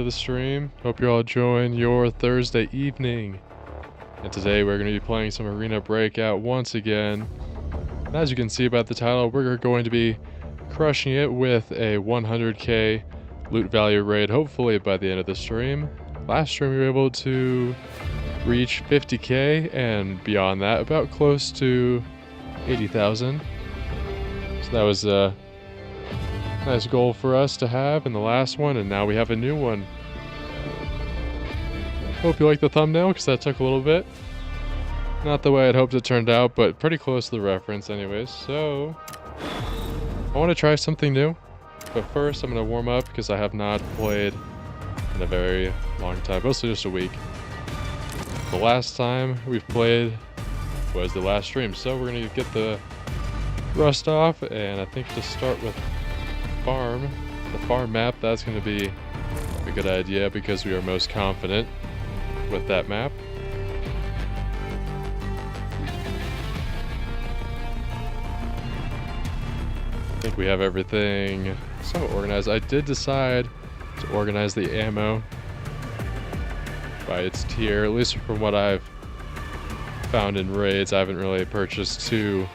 the stream. Hope you're all enjoying your Thursday evening. And today we're going to be playing some Arena Breakout once again. And as you can see by the title, we're going to be crushing it with a 100k loot value raid, hopefully by the end of the stream. Last stream we were able to reach 50k and beyond that, about close to 80,000. So that was a nice goal for us to have in the last one, and now we have a new one. Hope you like the thumbnail, because that took a little bit. Not the way I'd hoped it turned out, but pretty close to the reference anyways. So, I want to try something new. But first, I'm going to warm up, because I have not played in a very long time. Mostly just a week. The last time we've played was the last stream. So, we're going to get the rust off, and I think to start with the farm map, that's going to be a good idea because we are most confident with that map. I think we have everything somewhat organized. I did decide to organize the ammo by its tier, at least from what I've found in raids. I haven't really purchased too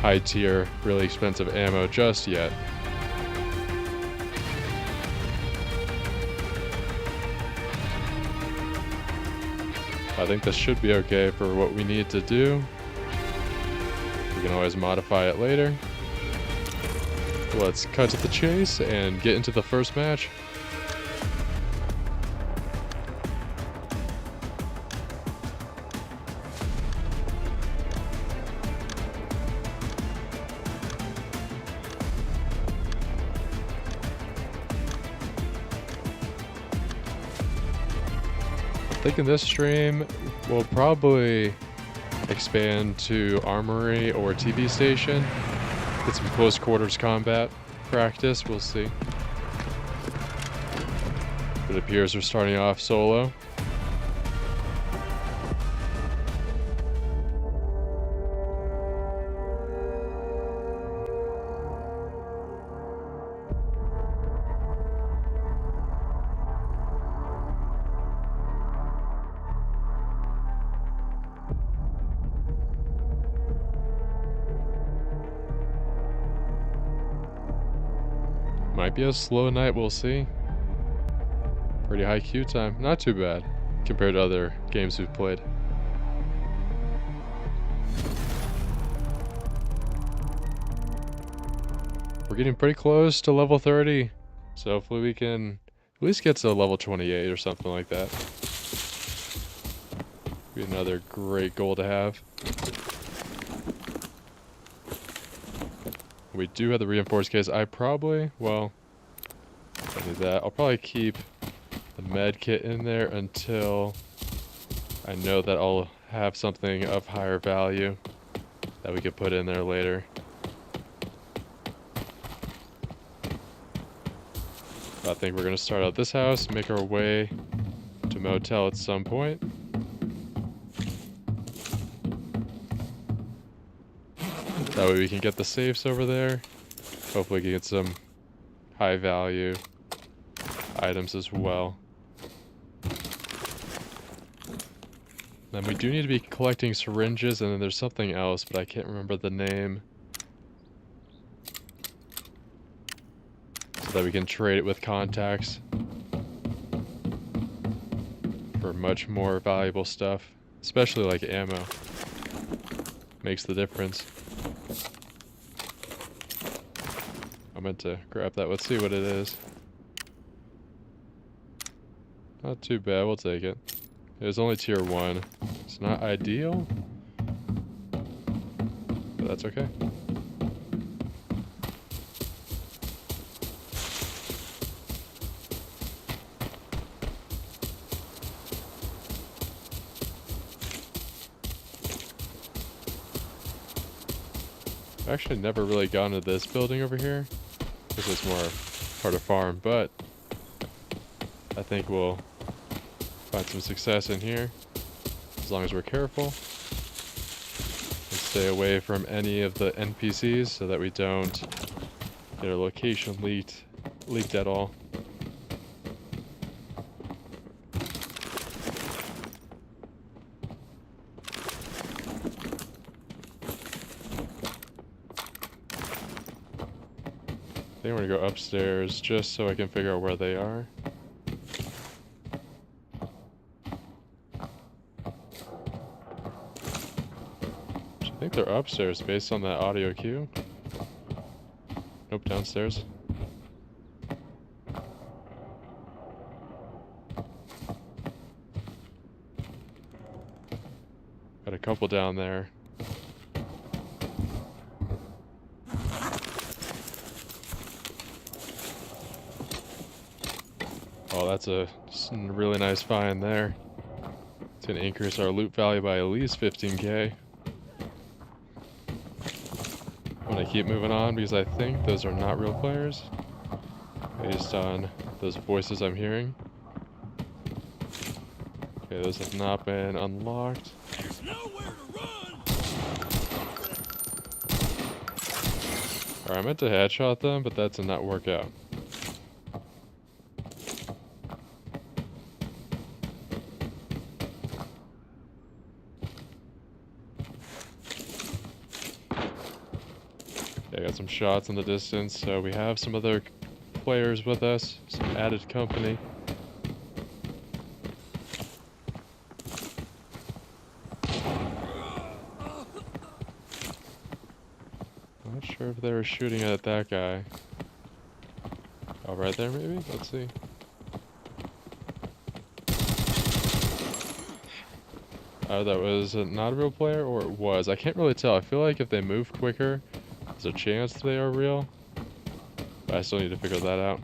high tier, really expensive ammo just yet. I think this should be okay for what we need to do. We can always modify it later. Let's cut to the chase and get into the first match. I think in this stream, we'll probably expand to Armory or TV Station. Get some close quarters combat practice, we'll see. It appears we're starting off solo. Might be a slow night, we'll see. Pretty high queue time. Not too bad compared to other games we've played. We're getting pretty close to level 30. So hopefully we can at least get to level 28 or something like that. Be another great goal to have. We do have the reinforced case. I probably, well, I need that. I'll probably keep the med kit in there until I know that I'll have something of higher value that we could put in there later. I think we're gonna start out this house, make our way to motel at some point. That way we can get the safes over there. Hopefully we can get some high value items as well. Then we do need to be collecting syringes, and then there's something else, but I can't remember the name. So that we can trade it with contacts for much more valuable stuff. Especially like ammo. Makes the difference. I meant to grab that. Let's see what it is. Not too bad. We'll take it. It was only tier 1. It's not ideal, but that's okay. I've actually never really gone to this building over here. This is more part of farm, but I think we'll find some success in here as long as we're careful and stay away from any of the NPCs so that we don't get our location leaked at all. think I'm gonna go upstairs just so I can figure out where they are. I think they're upstairs based on that audio cue. Nope, downstairs. Got a couple down there. Oh, that's a really nice find there. It's gonna increase our loot value by at least 15k. I'm gonna keep moving on because I think those are not real players based on those voices I'm hearing. Okay, those have not been unlocked. There's nowhere to run. Alright, I meant to headshot them, but that did not work out. Okay, I got some shots in the distance, so we have some other players with us, some added company. Not sure if they were shooting at that guy. Oh, right there maybe? Let's see. Oh, that was not a real player, or it was? I can't really tell. I feel like if they move quicker, there's a chance they are real. But I still need to figure that out.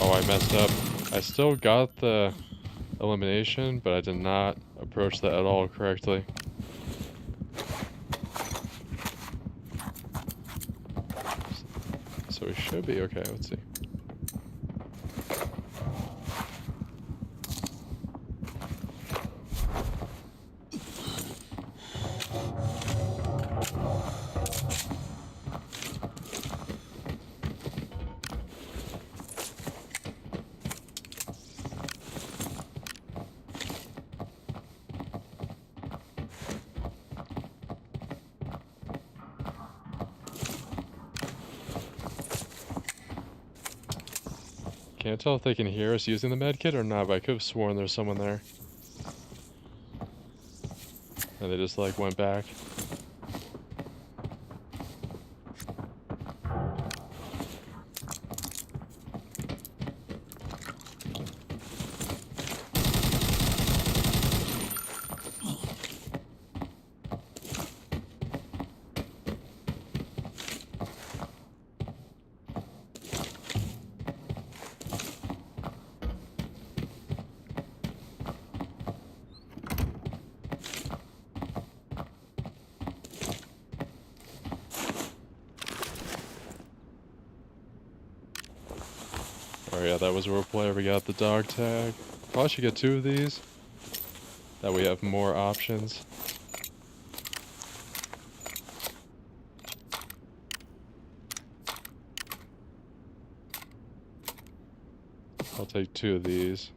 Oh, I messed up. I still got the elimination, but I did not approach that at all correctly. So we should be okay. Let's see. Can't tell if they can hear us using the medkit or not, but I could have sworn there's someone there. And they just like went back. Oh yeah, that was a real player. We got the dog tag. Probably should get 2 of these. That way we have more options. I'll take 2 of these.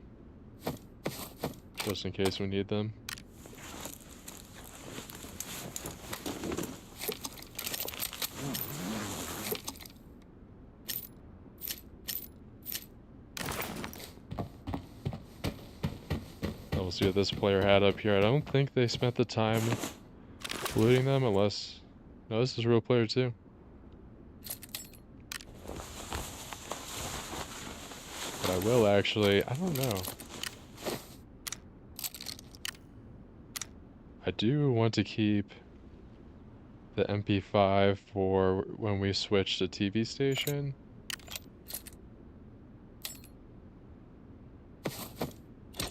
Just in case we need them. We'll see what this player had up here. I don't think they spent the time looting them unless... No, this is a real player too. But I will actually... I don't know. I do want to keep the MP5 for when we switch to TV station.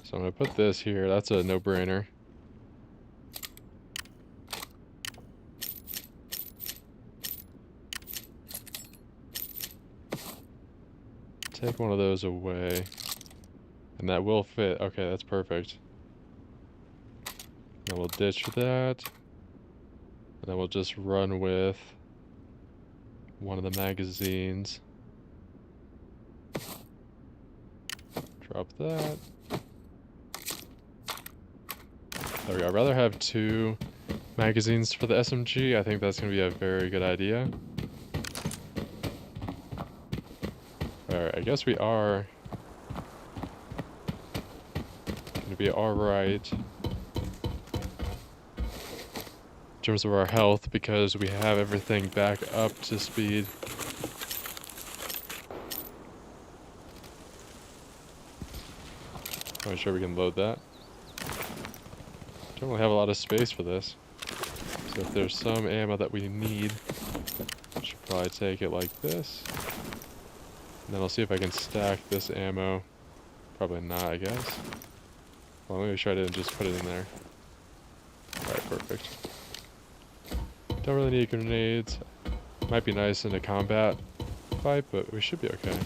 So I'm going to put this here. That's a no-brainer. Take one of those away. And that will fit. Okay, that's perfect. Then we'll ditch that. And then we'll just run with one of the magazines. Drop that. There we go. I'd rather have 2 magazines for the SMG. I think that's going to be a very good idea. Alright, I guess we are going to be alright in terms of our health because we have everything back up to speed. I'm not sure we can load that. Don't really have a lot of space for this. So if there's some ammo that we need, I should probably take it like this. And then I'll see if I can stack this ammo. Probably not, I guess. Well, let me try to just put it in there. Alright, perfect. Don't really need grenades. Might be nice in a combat fight, but we should be okay.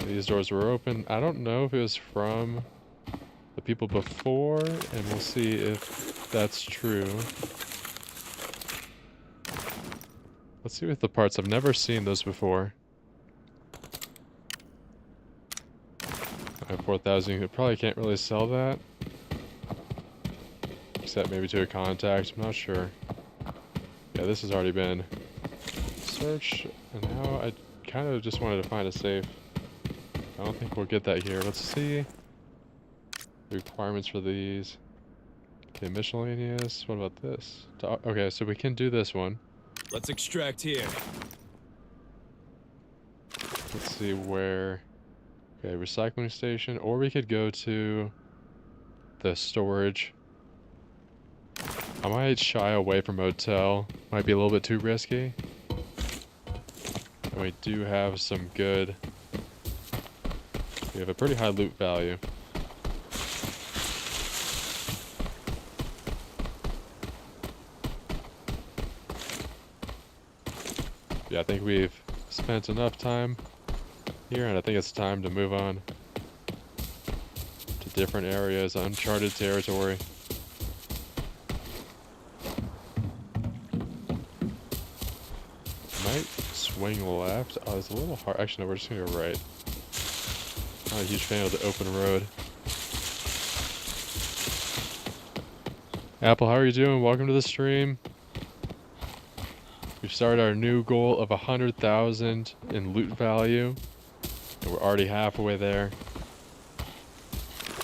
These doors were open. I don't know if it was from the people before, and we'll see if that's true. Let's see with the parts. I've never seen those before. I have 4,000. You probably can't really sell that. Except maybe to a contact. I'm not sure. Yeah, this has already been searched. And now I kind of just wanted to find a safe. I don't think we'll get that here. Let's see the requirements for these. Okay, miscellaneous. What about this? Okay, so we can do this one. Let's extract here. Let's see where... Okay, recycling station. Or we could go to the storage. I might shy away from hotel. Might be a little bit too risky. And we do have some good... We have a pretty high loot value. Yeah, I think we've spent enough time here, and I think it's time to move on to different areas, uncharted territory. Might swing left. Oh, it's a little hard. Actually, no, we're just gonna go right. Not a huge fan of the open road. Apple, how are you doing? Welcome to the stream. We've started our new goal of 100,000 in loot value. And we're already halfway there.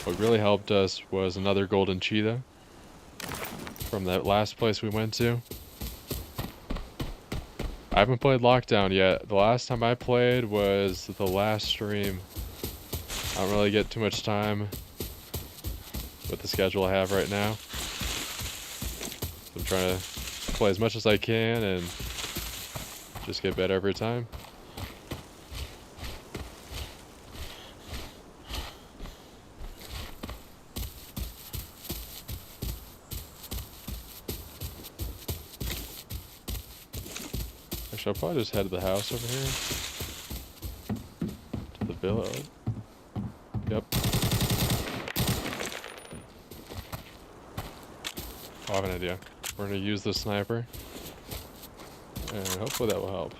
What really helped us was another golden cheetah from that last place we went to. I haven't played Lockdown yet. The last time I played was the last stream. I don't really get too much time with the schedule I have right now. So I'm trying to play as much as I can and just get better every time. Actually, I'll probably just head to the house over here. To the villa. Yep. Oh, I have an idea. We're gonna use the sniper. And hopefully that will help.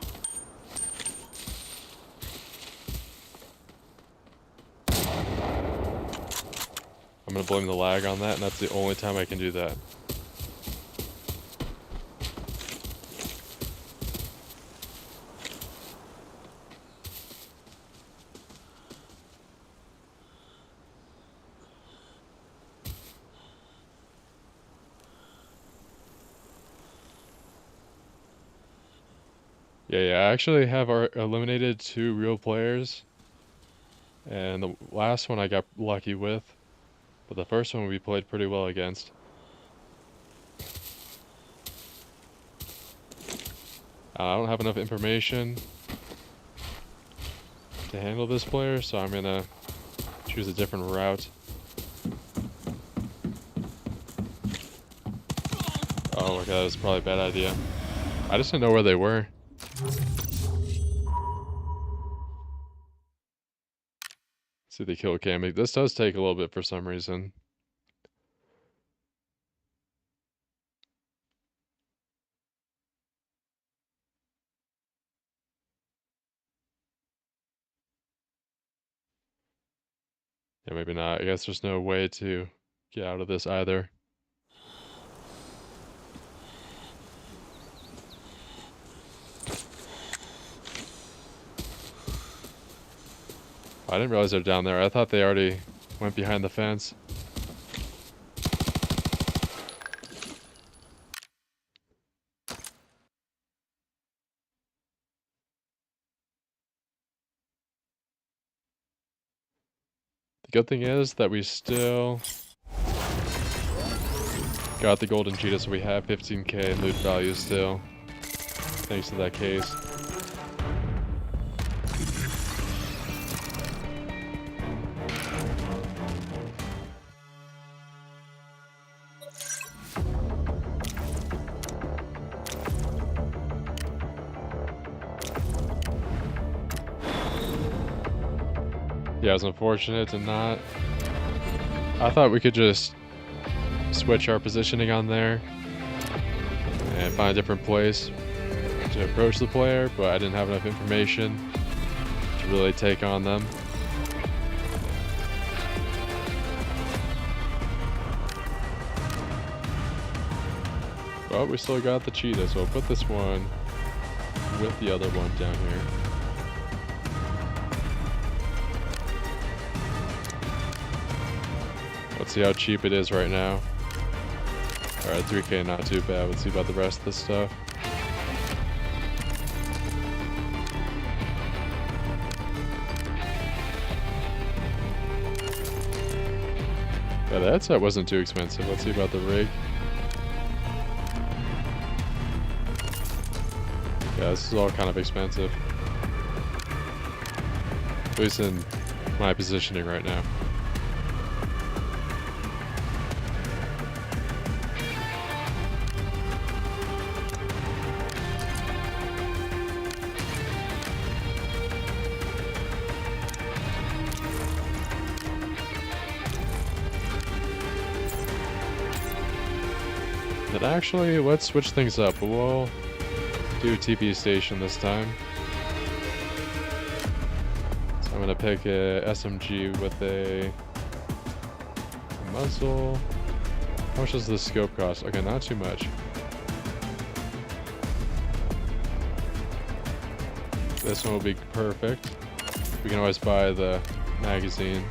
I'm gonna blame the lag on that, and that's the only time I can do that. Yeah, I actually have eliminated 2 real players. And the last one I got lucky with. But the first one we played pretty well against. I don't have enough information to handle this player, so I'm gonna choose a different route. Oh my god, that was probably a bad idea. I just didn't know where they were. See the kill cam. This does take a little bit for some reason. Yeah, maybe not. I guess there's no way to get out of this either. I didn't realize they're down there. I thought they already went behind the fence. The good thing is that we still got the golden cheetah, so we have 15k in loot value still, thanks to that case. Yeah, it was unfortunate to not... I thought we could just switch our positioning on there and find a different place to approach the player, but I didn't have enough information to really take on them. But we still got the cheetah, so we'll put this one with the other one down here. Let's see how cheap it is right now. Alright, 3k, not too bad. Let's see about the rest of this stuff. Yeah, the headset wasn't too expensive. Let's see about the rig. Yeah, this is all kind of expensive. At least in my positioning right now. But actually, let's switch things up. We'll do TP station this time. So I'm gonna pick a SMG with a muzzle. How much does the scope cost? Okay, not too much. This one will be perfect. We can always buy the magazine.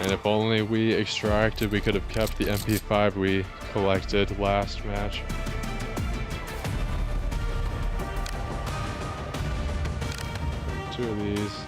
And if only we extracted, we could have kept the MP5 we collected last match. Two of these.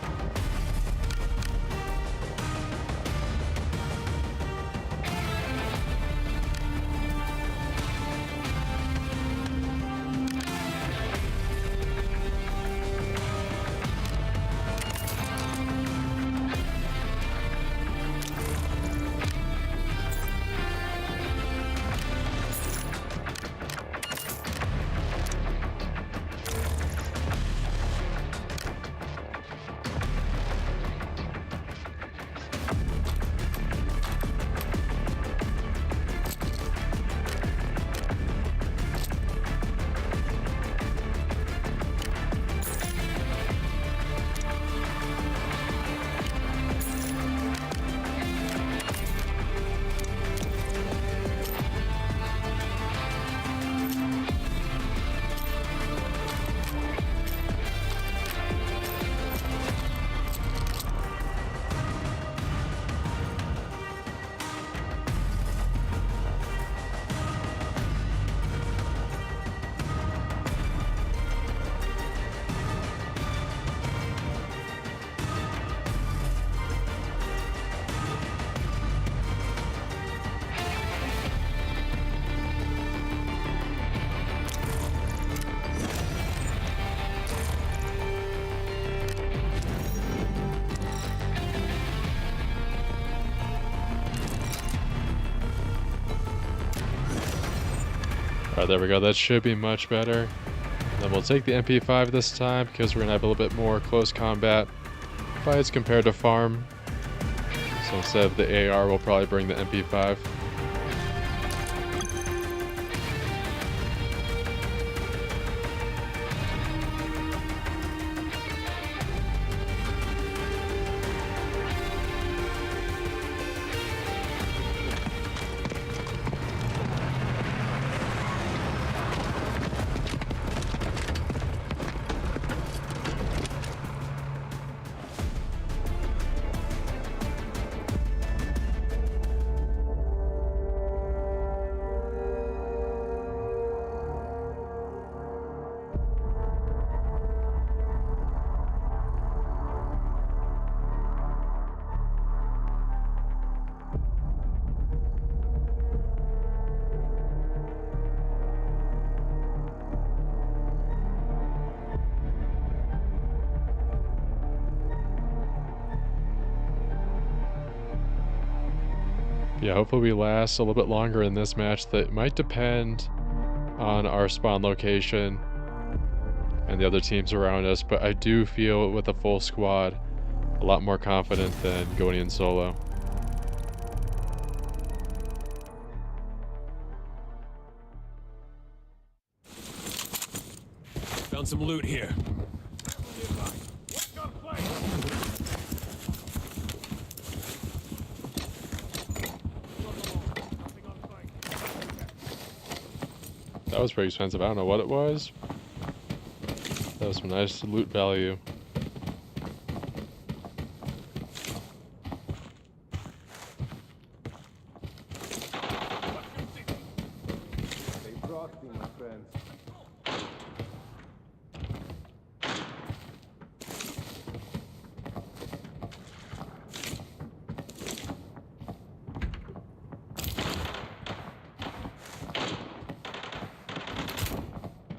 Alright, there we go. That should be much better. Then we'll take the MP5 this time because we're going to have a little bit more close combat fights compared to farm. So instead of the AR, we'll probably bring the MP5. Yeah, hopefully we last a little bit longer in this match. That might depend on our spawn location and the other teams around us, but I do feel with a full squad a lot more confident than going in solo. Found some loot here. That was pretty expensive. I don't know what it was. That was some nice loot value.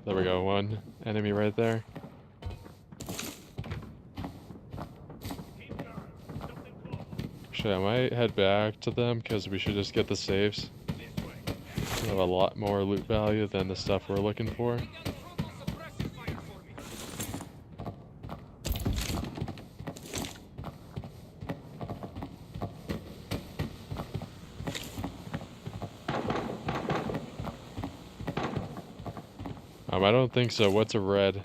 There we go, one enemy right there. Actually, I might head back to them because we should just get the safes. We have a lot more loot value than the stuff we're looking for. I don't think so. What's a red?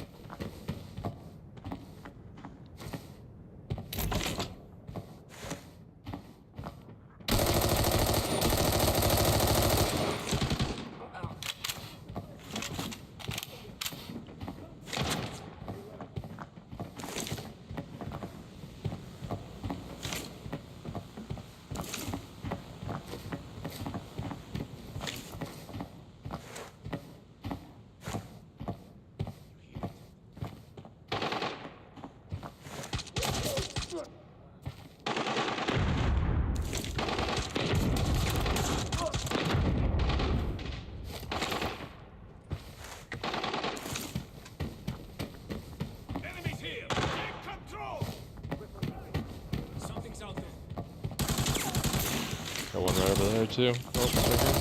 Got one right over there too. Oh, second.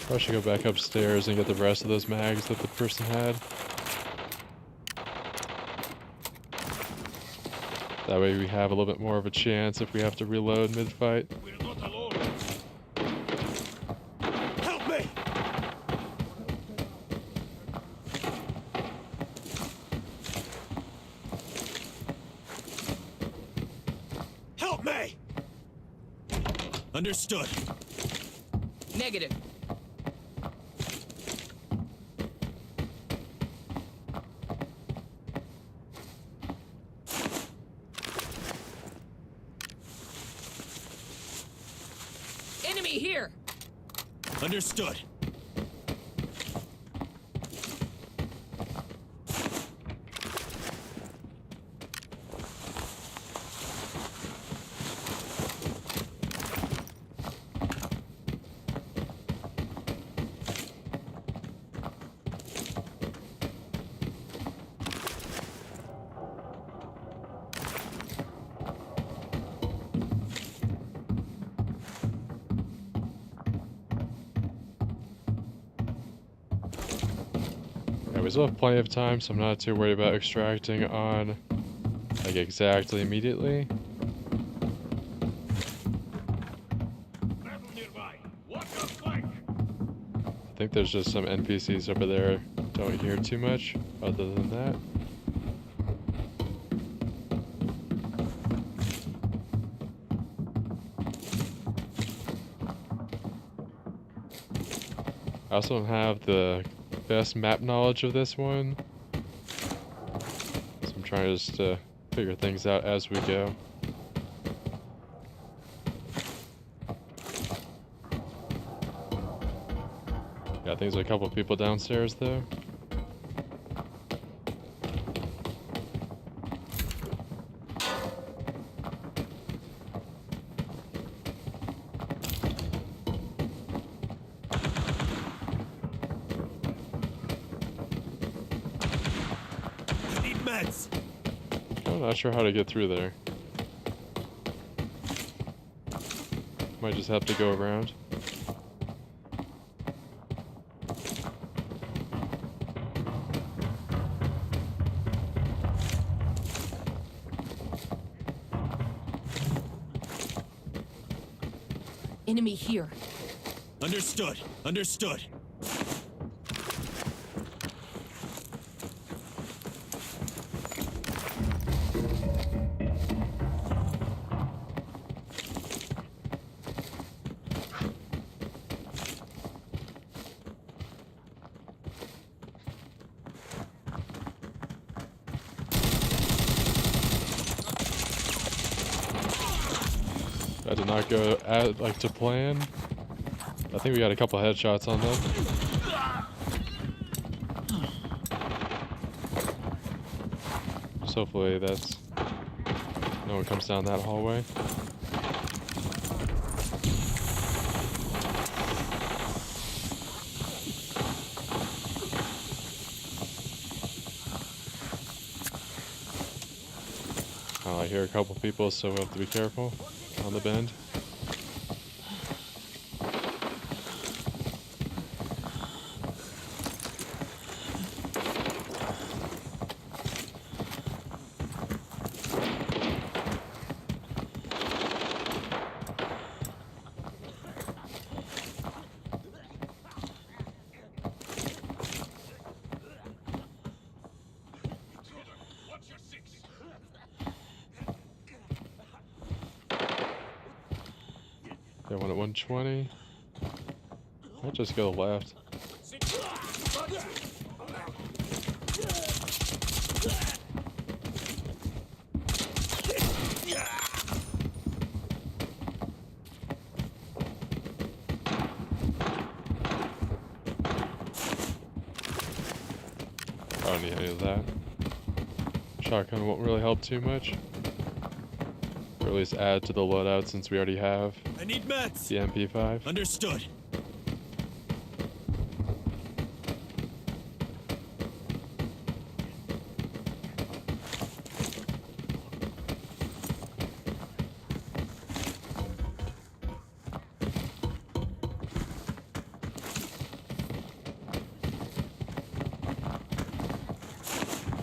I should go back upstairs and get the rest of those mags that the person had. That way we have a little bit more of a chance if we have to reload mid-fight. We're not alone. Help me! Help me! Understood. Negative. Enemy here. Understood. Anyways, we'll have plenty of time, so I'm not too worried about extracting on, like, exactly immediately. Battle nearby. Watch our flank. I think there's just some NPCs over there. Don't hear too much other than that. I also don't have the best map knowledge of this one, so I'm trying just to figure things out as we go. Yeah, I think there's a couple people downstairs though. I need meds. I'm not sure how to get through there. Might just have to go around. Enemy here. Understood. Understood. That did not go like to plan. I think we got a couple headshots on them. So hopefully that's no one comes down that hallway. Oh, I hear a couple people, so we'll have to be careful on the bend. Got one at 120. I'll just go left. I don't need any of that. Shotgun won't really help too much. Or at least add to the loadout since we already have I need meds. the MP5. Understood.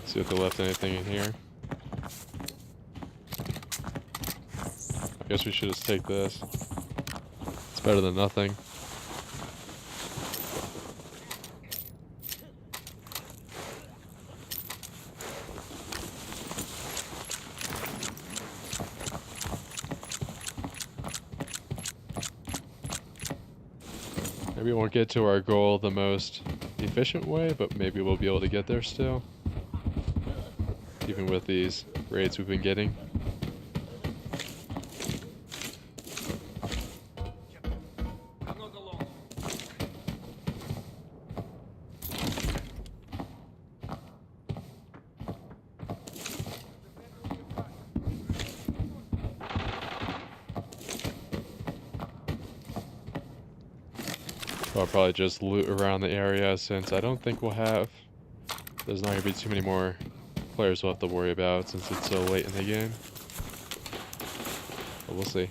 See if they left anything in here. I guess we should just take this. It's better than nothing. Maybe we won't get to our goal the most efficient way, but maybe we'll be able to get there still. Even with these raids we've been getting. I'll probably just loot around the area since I don't think we'll have... There's not going to be too many more players we'll have to worry about since it's so late in the game. But we'll see.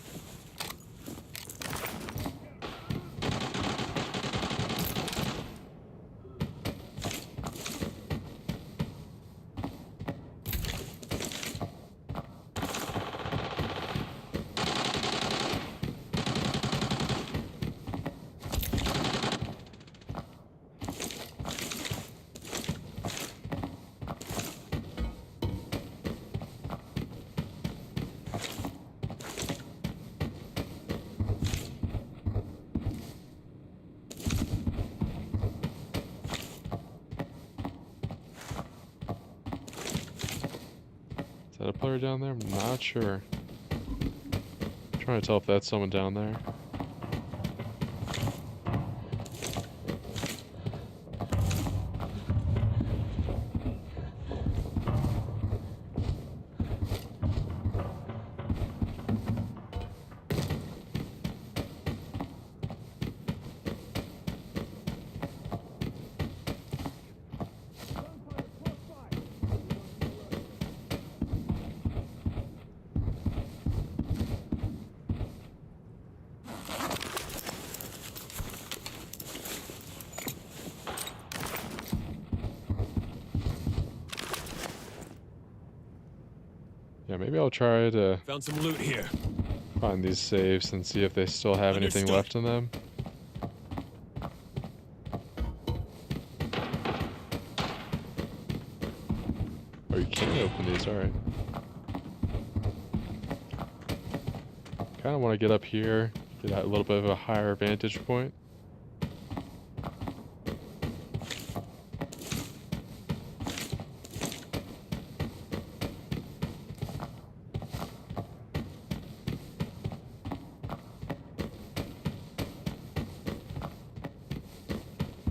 that a player down there? I'm not sure. I'm trying to tell if that's someone down there. Yeah, maybe I'll try to Found some loot here. find these safes and see if they still have anything Understood. left in them. Oh, you can't open these, alright. Kinda wanna get up here, get a little bit of a higher vantage point.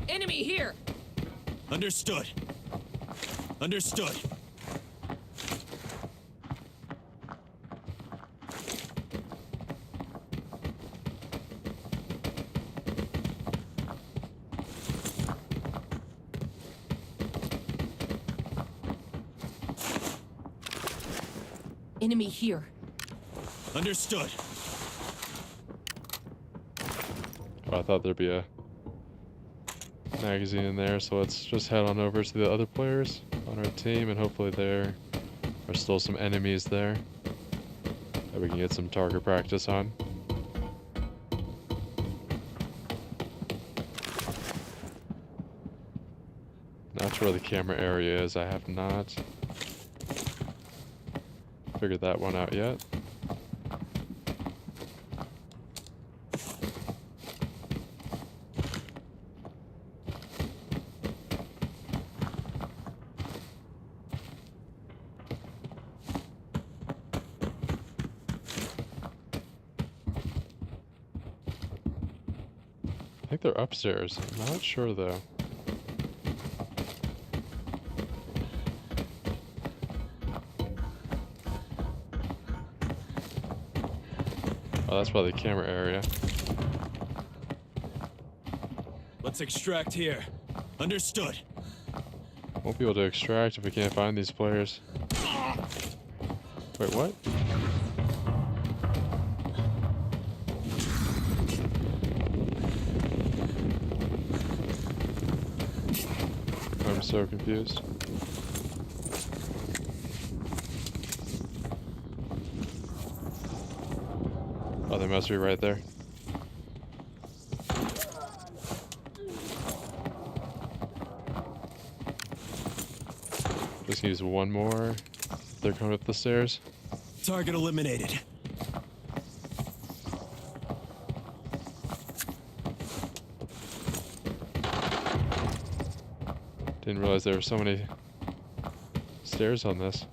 Enemy here! Understood. Understood. Enemy here. Understood. Oh, I thought there'd be a magazine in there, so let's just head on over to the other players on our team, and hopefully there are still some enemies there that we can get some target practice on. Not sure where the camera area is. I have not figured that one out yet. I think they're upstairs. I'm not sure though. Oh, that's probably the camera area. Let's extract here. Understood. Won't be able to extract if we can't find these players. Wait, what? I'm so confused. Oh, they must be right there. Just use one more. They're coming up the stairs. Target eliminated. Didn't realize there were so many stairs on this.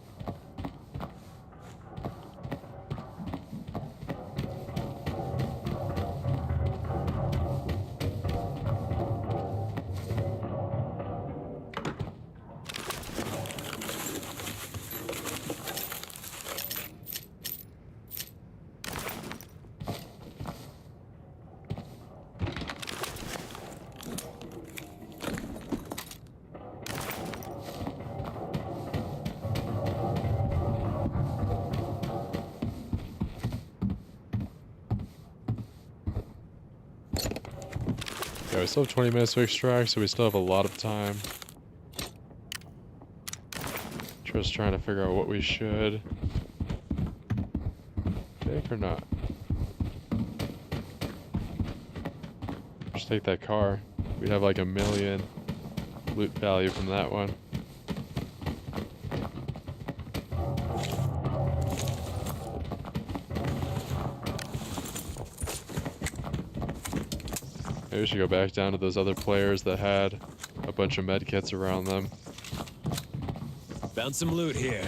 Yeah, we still have 20 minutes to extract, so we still have a lot of time. Just trying to figure out what we should take or not. Just take that car. We'd have like 1 million loot value from that one. Maybe we should go back down to those other players that had a bunch of med kits around them. Found some loot here.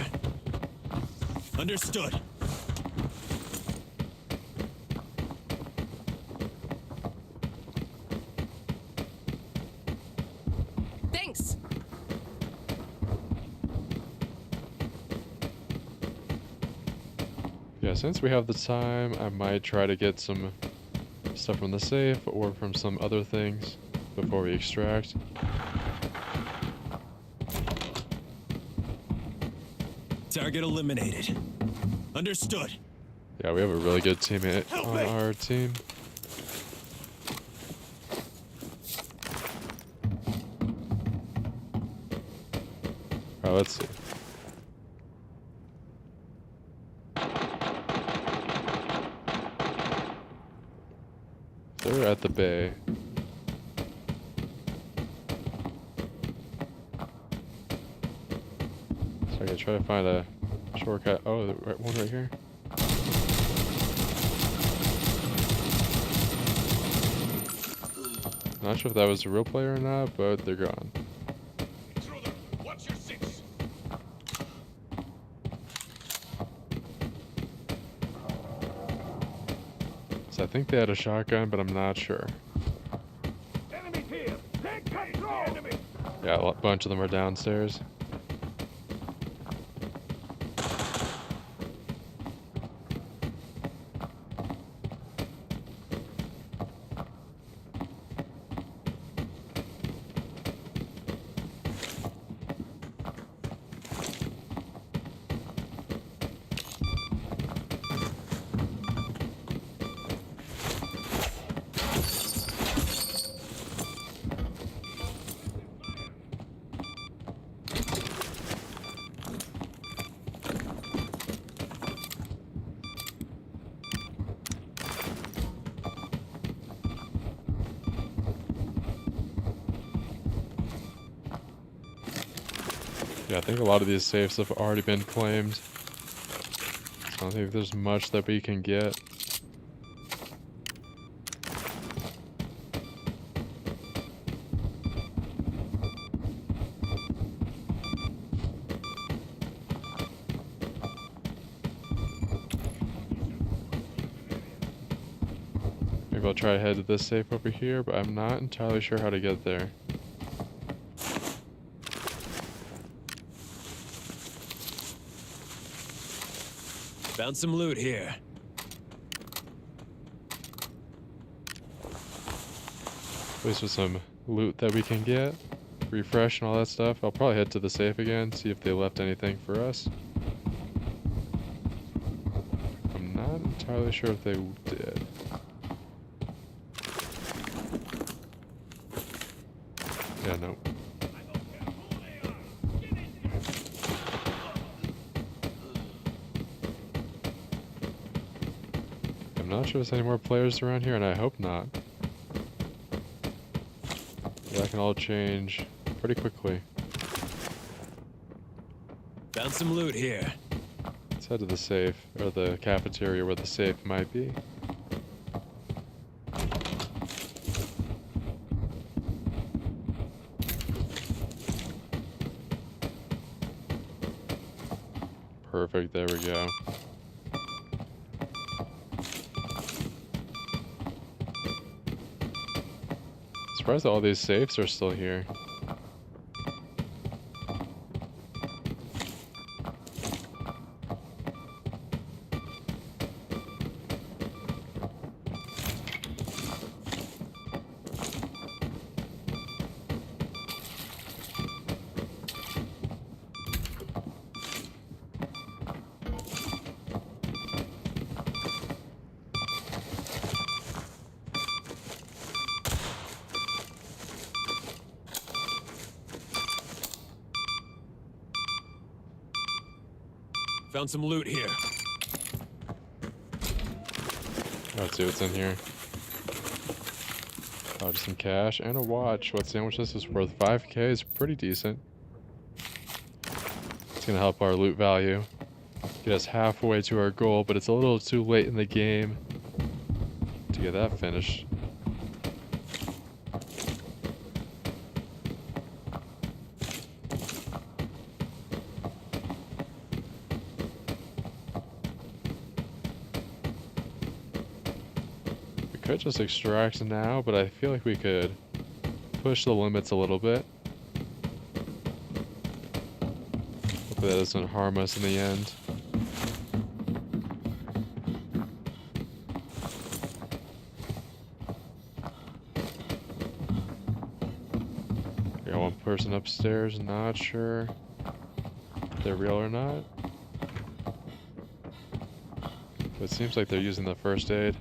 Understood. Thanks. Yeah, since we have the time, I might try to get some stuff from the safe or from some other things before we extract. Target eliminated. Understood. Yeah, we have a really good teammate Help on me. our team. Alright, let's see. They're at the bay. So I gotta try to find a shortcut. Oh, the one right here. Not sure if that was a real player or not, but they're gone. Intruder, watch your six. So I think they had a shotgun, but I'm not sure. Enemy here. Take control. Enemy. Yeah, a bunch of them are downstairs. Yeah, I think a lot of these safes have already been claimed. So I don't think there's much that we can get. Maybe I'll try to head to this safe over here, but I'm not entirely sure how to get there. Found some loot here. At least with some loot that we can get. Refresh and all that stuff. I'll probably head to the safe again, see if they left anything for us. I'm not entirely sure if they did. Yeah, no. I'm not sure there's any more players around here, and I hope not. That can all change pretty quickly. Found some loot here. Let's head to the safe, or the cafeteria where the safe might be. Perfect, there we go. Surprised that all these safes are still here. Found some loot here. Let's see what's in here. Oh, just some cash and a watch. What sandwich this is worth? 5K is pretty decent. It's gonna help our loot value. Get us halfway to our goal, but it's a little too late in the game to get that finished. could just extract now, but I feel like we could push the limits a little bit. Hopefully that doesn't harm us in the end. Got one person upstairs, not sure if they're real or not. But it seems like they're using the first aid.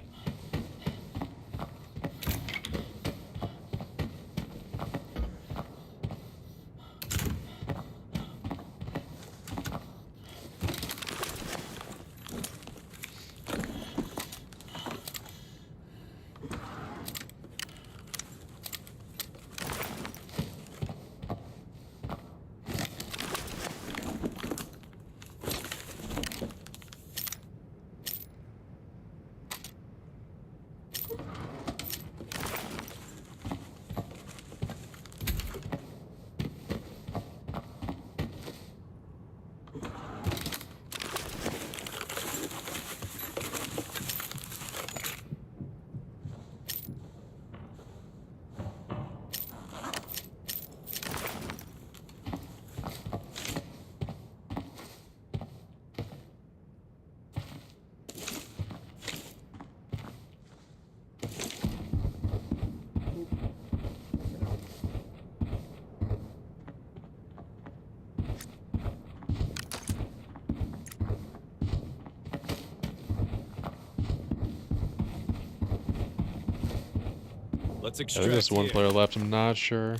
Let's I extract think there's one here. player left, I'm not sure.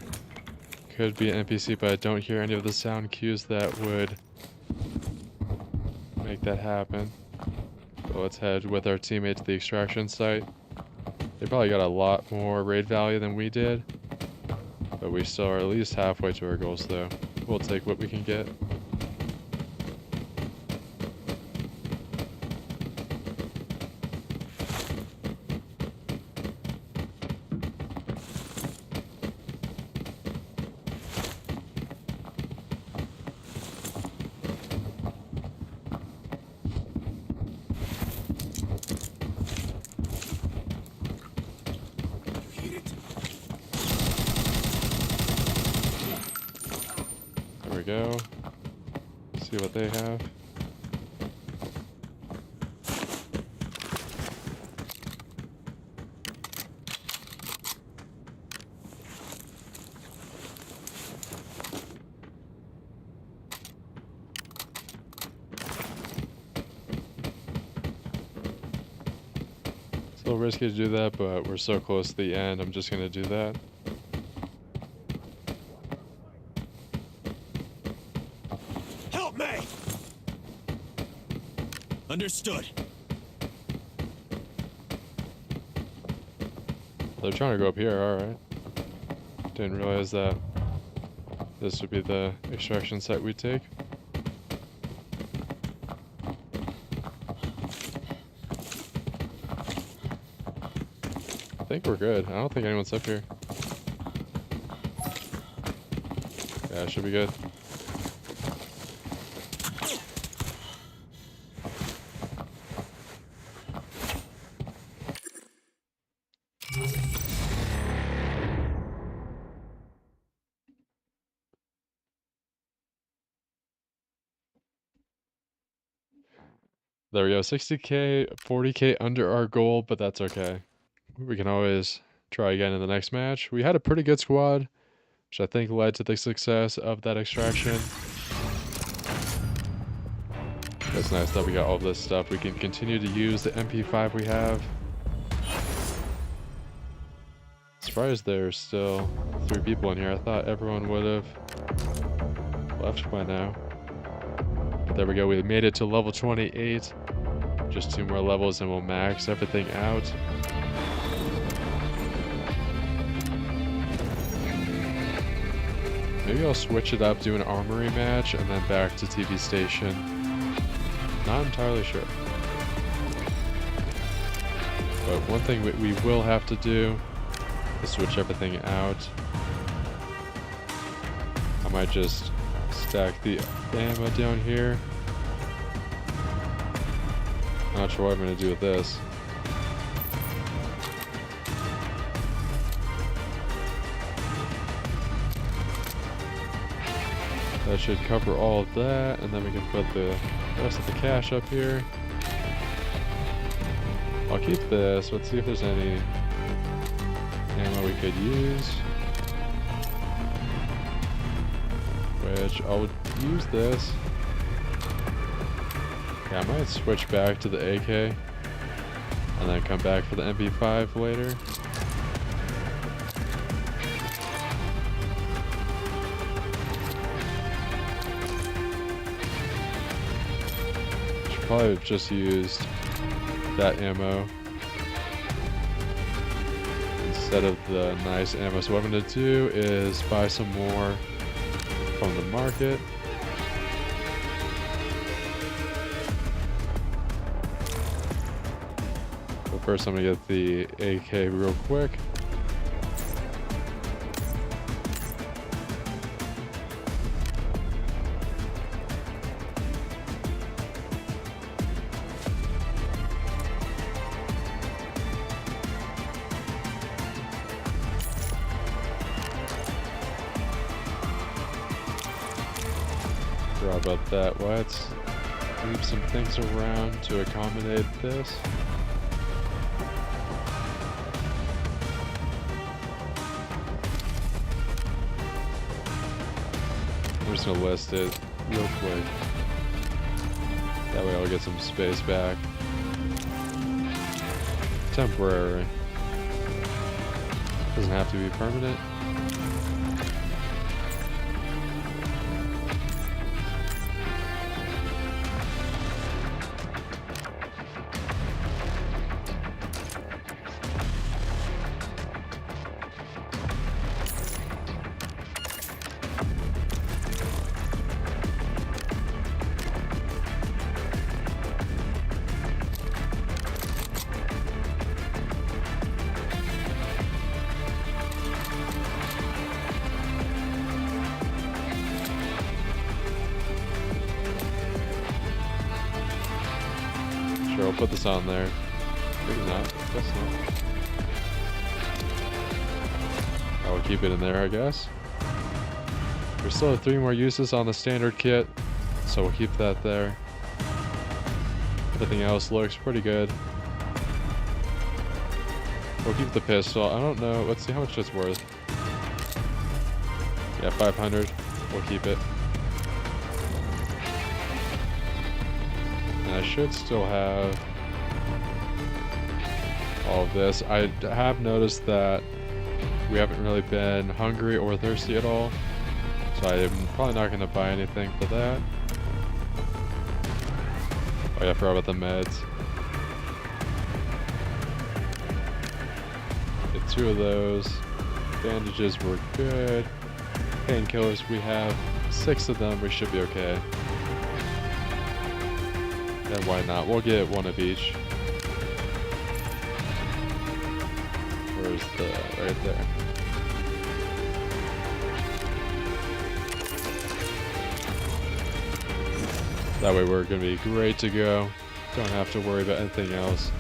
Could be an NPC, but I don't hear any of the sound cues that would make that happen. So let's head with our teammate to the extraction site. They probably got a lot more raid value than we did, but we still are at least halfway to our goals though. We'll take what we can get. There we go. See what they have. It's a little risky to do that, but we're so close to the end, I'm just gonna do that. Help me! Understood. They're trying to go up here, alright. Didn't realize that this would be the extraction site we take. I think we're good. I don't think anyone's up here. Yeah, it should be good. There we go, 60k, 40k under our goal, but that's okay. We can always try again in the next match. We had a pretty good squad, which I think led to the success of that extraction. It's nice that we got all this stuff. We can continue to use the MP5 we have. Surprised there's still 3 people in here. I thought everyone would have left by now. But there we go, we made it to level 28. Just 2 more levels and we'll max everything out. Maybe I'll switch it up, do an armory match, and then back to TV station. Not entirely sure. But one thing we will have to do is switch everything out. I might just stack the ammo down here. Not sure what I'm going to do with this. That should cover all of that, and then we can put the rest of the cash up here. I'll keep this. Let's see if there's any ammo we could use. Which I would use this. Yeah, I might switch back to the AK and then come back for the MP5 later. Should probably have just used that ammo instead of the nice ammo. So what I'm going to do is buy some more from the market. But first I'm going to get the AK real quick. Sorry about that. Let's move some things around to accommodate this. I'm just gonna list it real quick. That way I'll get some space back. Temporary. Doesn't have to be permanent. Sure, I'll put this on there. Maybe not. Guess not. I will keep it in there, I guess. We still have 3 more uses on the standard kit, so we'll keep that there. Everything else looks pretty good. We'll keep the pistol. I don't know. Let's see how much it's worth. Yeah, 500. We'll keep it. And I should still have all of this. I have noticed that we haven't really been hungry or thirsty at all, so I'm probably not going to buy anything for that. Oh yeah, I forgot about the meds. Get 2 of those. Bandages were good. Painkillers, we have 6 of them. We should be okay. And why not? We'll get 1 of each. Where's the... right there. That way we're going to be great to go. Don't have to worry about anything else.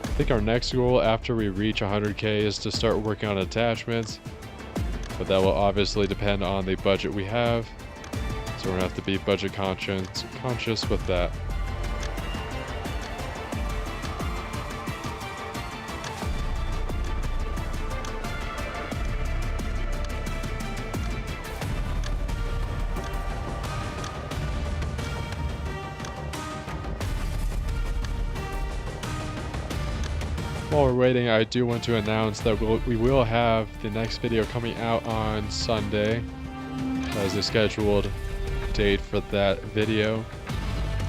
I think our next goal after we reach 100K is to start working on attachments, but that will obviously depend on the budget we have, so we're gonna have to be budget conscious with that. While we're waiting, I do want to announce that we will have the next video coming out on Sunday. That is the scheduled date for that video.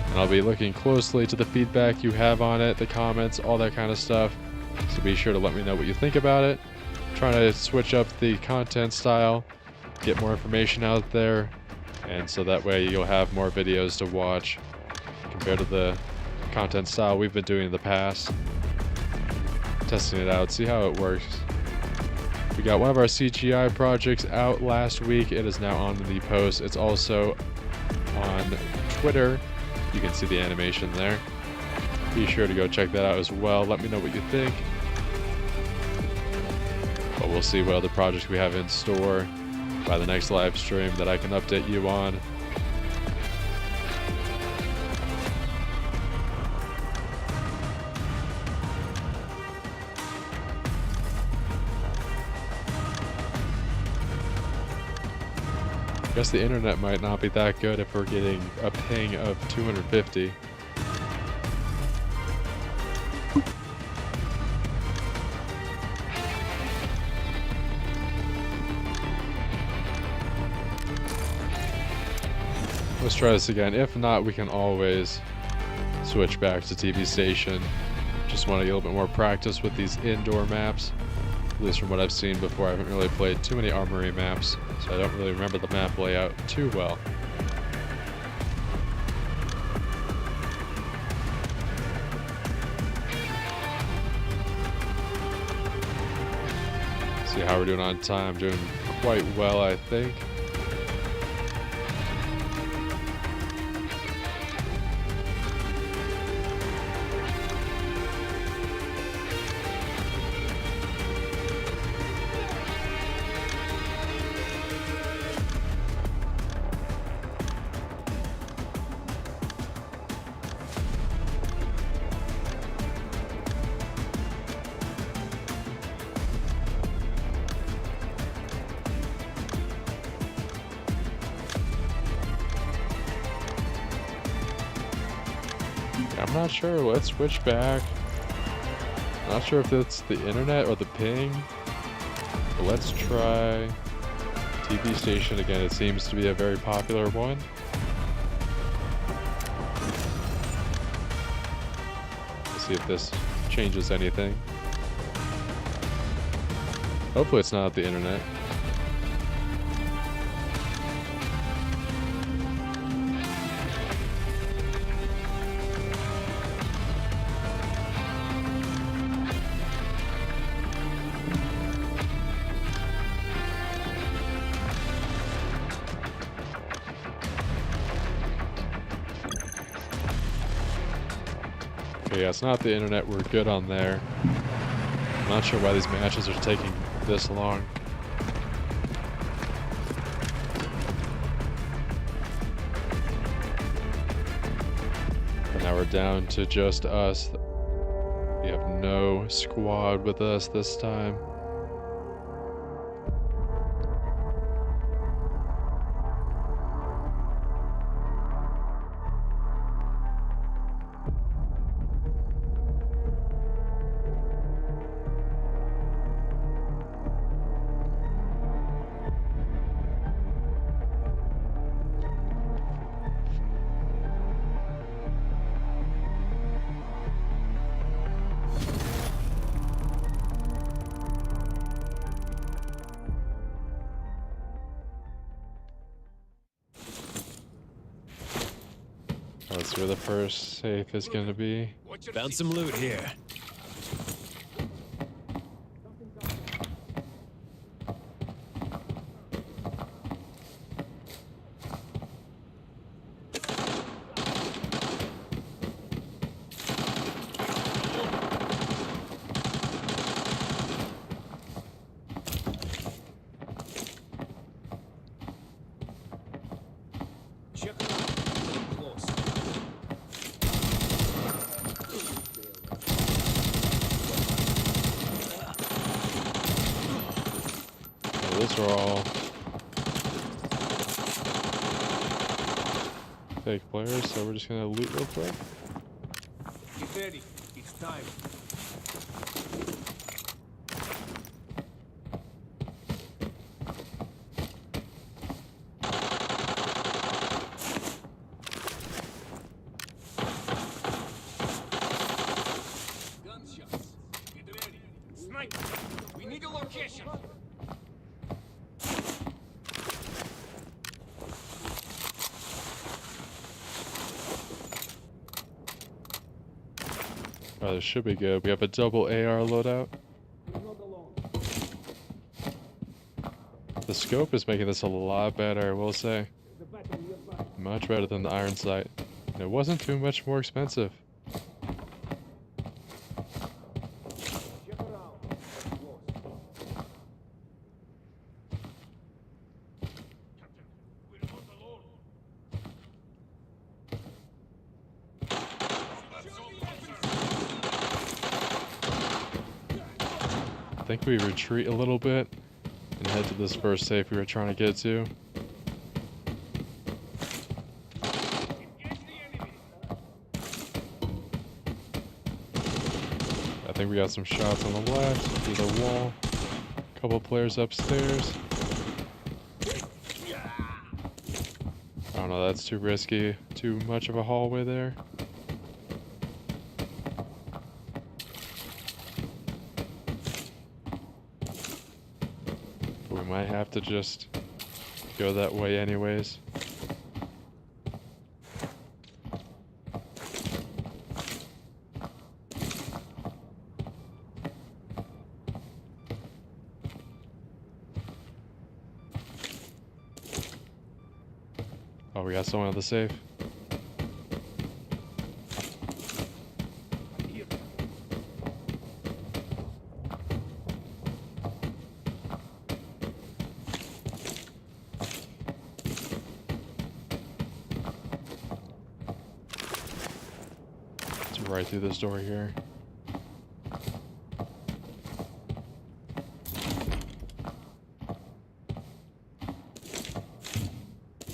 And I'll be looking closely to the feedback you have on it, the comments, all that kind of stuff. So be sure to let me know what you think about it. I'm trying to switch up the content style, get more information out there, and so that way you'll have more videos to watch compared to the content style we've been doing in the past. Testing it out, see how it works. We got one of our CGI projects out last week. It is now on the post. It's also on Twitter. You can see the animation there. be sure to go check that out as well. Let me know what you think. But we'll see what other projects we have in store by the next live stream that I can update you on. I guess the internet might not be that good if we're getting a ping of 250. Let's try this again. If not, we can always switch back to TV station. Just want to get a little bit more practice with these indoor maps. At least from what I've seen before, I haven't really played too many armory maps, so I don't really remember the map layout too well. See how we're doing on time. Doing quite well, I think. I'm not sure. Let's switch back. Not sure if it's the internet or the ping. But let's try TV station again. It seems to be a very popular one. Let's see if this changes anything. Hopefully it's not the internet. Okay, yeah, it's not the internet. We're good on there. I'm not sure why these matches are taking this long. But now we're down to just us. We have no squad with us this time. Let's see where the first safe is going to be. Found some loot here. Those are all fake players, so we're just gonna loot real quick. Get ready. It's time. Gunshots. Get ready. Sniper. We need a location. Oh, this should be good. We have a double AR loadout. The scope is making this a lot better, I will say. Much better than the iron sight. And it wasn't too much more expensive. think we retreat a little bit and head to this first safe we were trying to get to. I think we got some shots on the left, through the wall. A couple players upstairs. I don't know, that's too risky. Too much of a hallway there. But we might have to just go that way anyways. Oh, we got someone at the safe. It's right through this door here.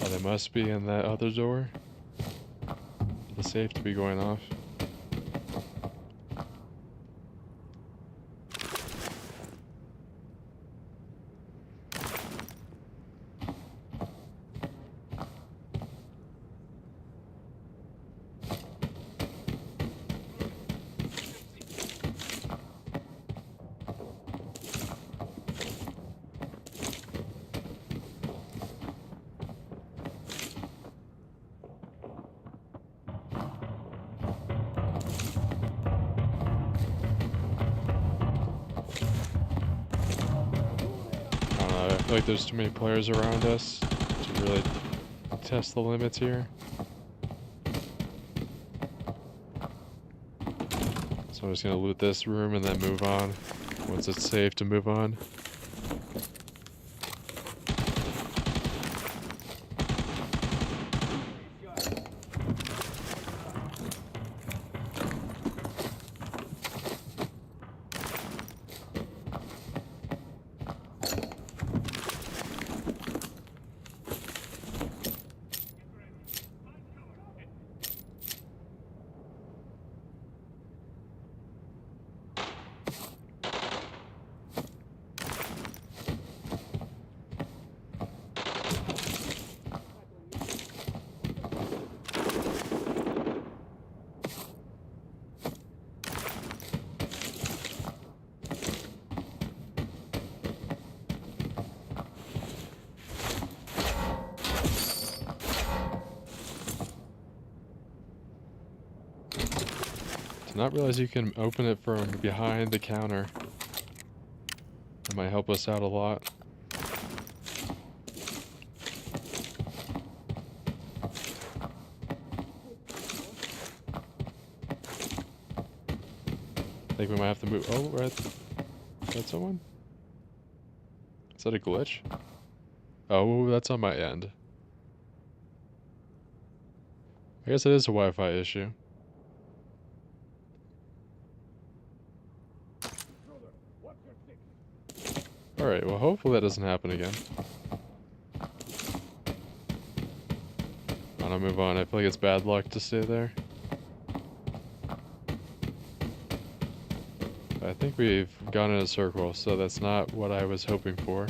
Oh, they must be in that other door. The safe to be going off. I feel like there's too many players around us to really test the limits here. So I'm just gonna loot this room and then move on once it's safe to move on. Did not realize you can open it from behind the counter. That might help us out a lot. I think we might have to move. Oh, right. Is that someone? Is that a glitch? Oh, that's on my end. I guess it is a Wi-Fi issue. Alright, well hopefully that doesn't happen again. I'm gonna move on. I feel like it's bad luck to stay there. I think we've gone in a circle, so that's not what I was hoping for.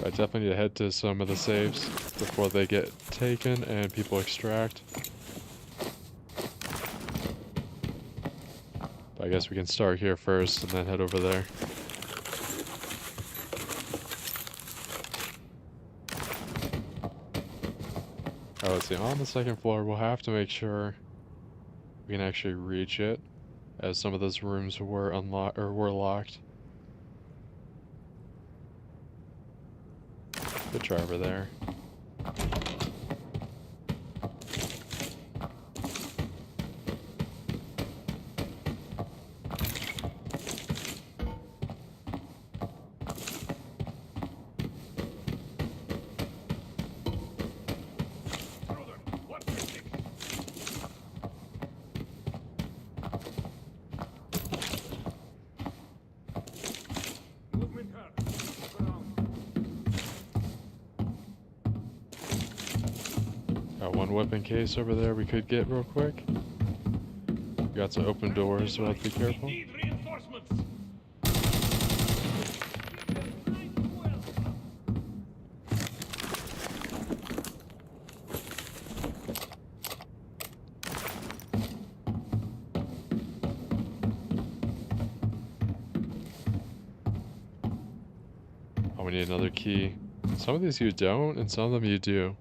I definitely need to head to some of the safes before they get taken and people extract. But I guess we can start here first and then head over there. Alright, let's see. On the second floor, we'll have to make sure we can actually reach it, as some of those rooms were unlocked or were locked. Good try over there. Got one weapon case over there we could get real quick. Got some open doors, so we'll have to be careful. Need reinforcements. Oh, we need another key. Some of these you don't, and some of them you do.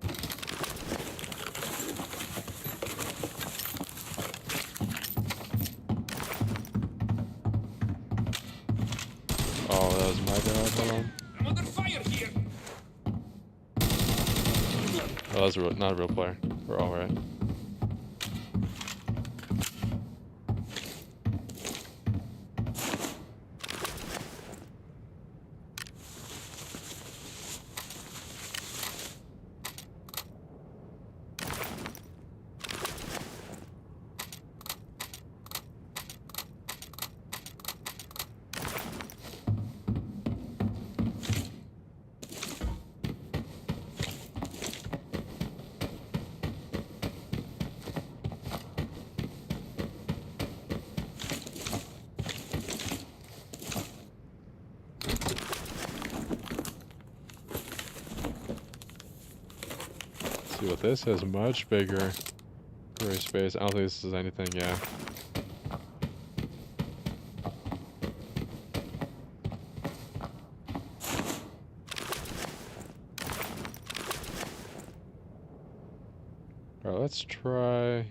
Oh, that was my bad. Hold on. I'm under fire here. Oh, that's not a real player. We're all right. See what this is, much bigger gray space. I don't think this is anything, yeah. Alright, let's try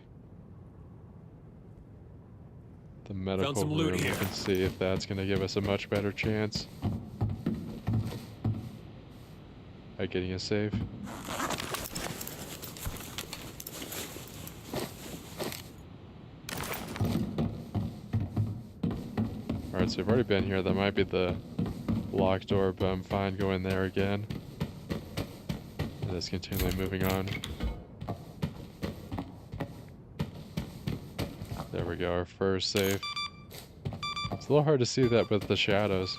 the medical some loot room here. and see if that's gonna give us a much better chance at getting a save. Alright, so we've already been here. That might be the locked door, but I'm fine going there again. And just continually moving on. There we go, our first save. It's a little hard to see that with the shadows.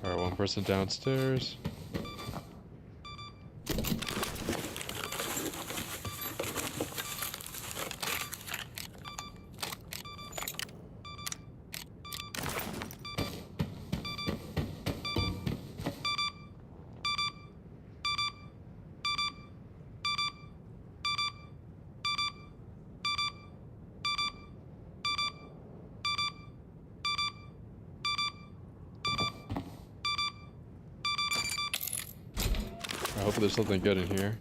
Alright, one person downstairs. I hope there's something good in here.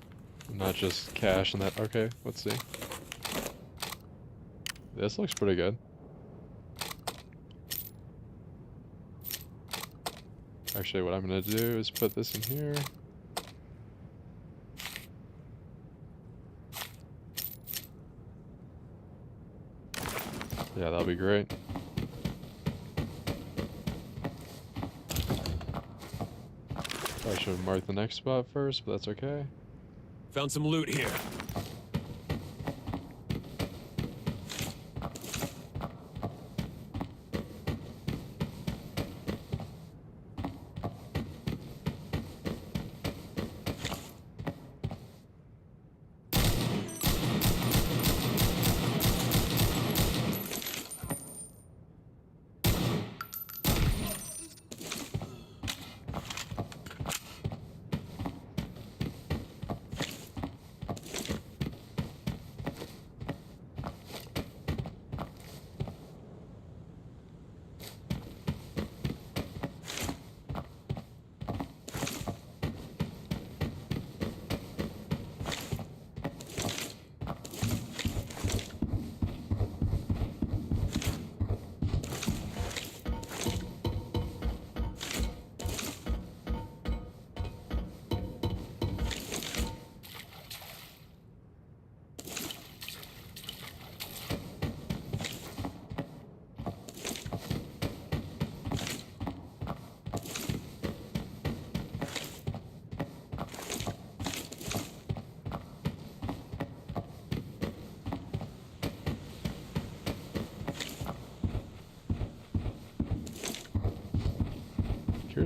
Not just cash and that. Okay, let's see. This looks pretty good. Actually, what I'm gonna do is put this in here. Yeah, that'll be great. I should have marked the next spot first, but that's okay. Found some loot here.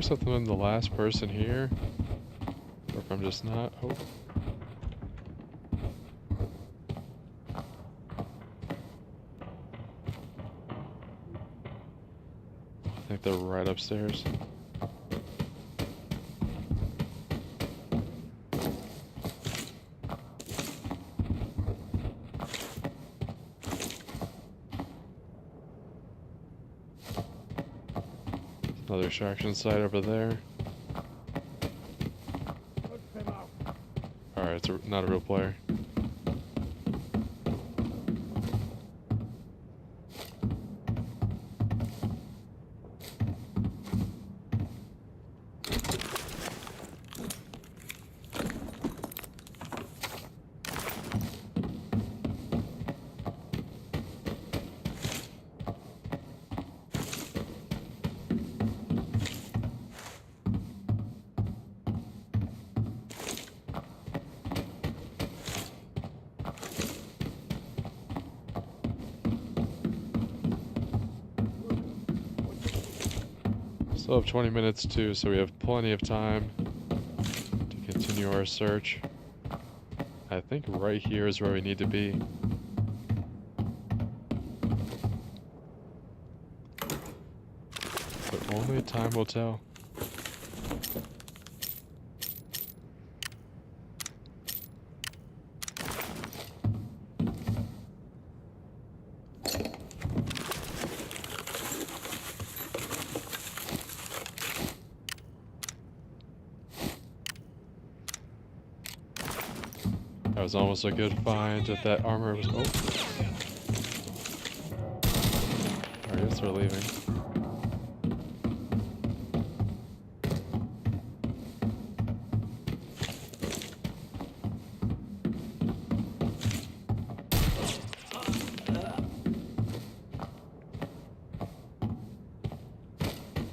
curious if I'm the last person here, or if I'm just not. Oh. I think they're right upstairs. Another extraction site over there. Alright, it's not a real player. Still have 20 minutes too, so we have plenty of time to continue our search. I think right here is where we need to be. But only time will tell. That was almost a good find if that armor was. Oh. I guess we're leaving.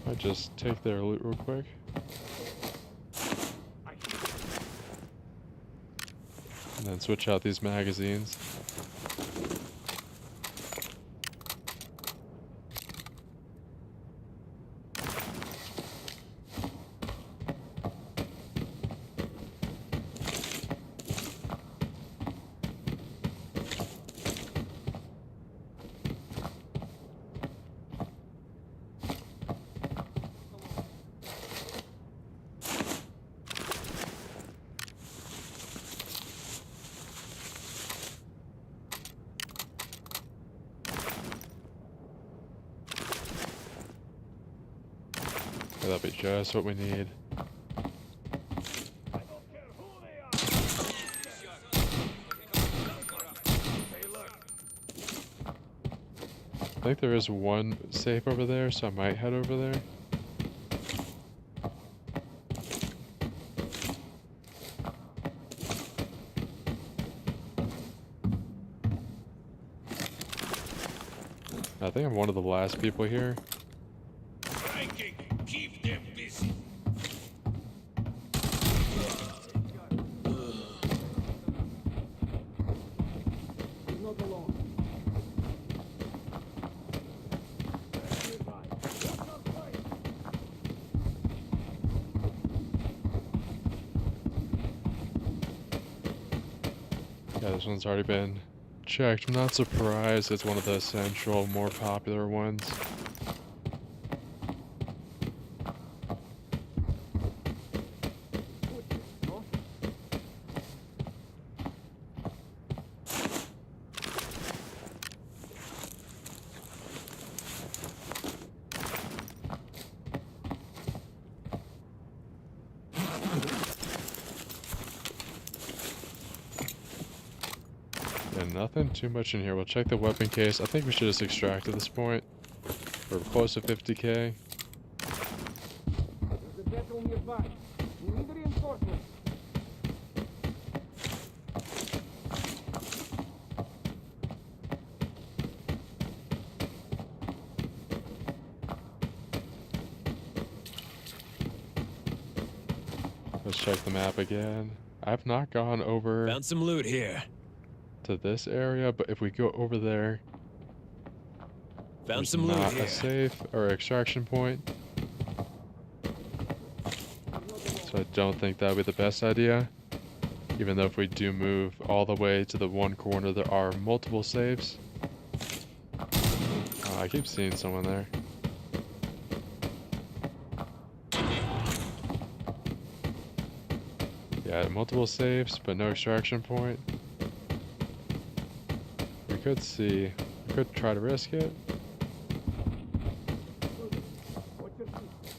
I'll just take their loot real quick. And then switch out these magazines. That'll be just what we need. I think there is one safe over there, so I might head over there. I think I'm one of the last people here. Keep them busy. Not alone. Yeah, this one's already been checked. I'm not surprised it's one of the essential, more popular ones. And nothing too much in here. We'll check the weapon case. I think we should just extract at this point. We're close to 50k. There's a vessel nearby. We need reinforcements. Let's check the map again. I've not gone over Found some loot here. to this area, but if we go over there, Found there's some loot not here. a safe or extraction point. I don't think that would be the best idea. Even though if we do move all the way to the one corner, there are multiple saves. Oh, I keep seeing someone there. Yeah, multiple saves, but no extraction point. We could see. We could try to risk it.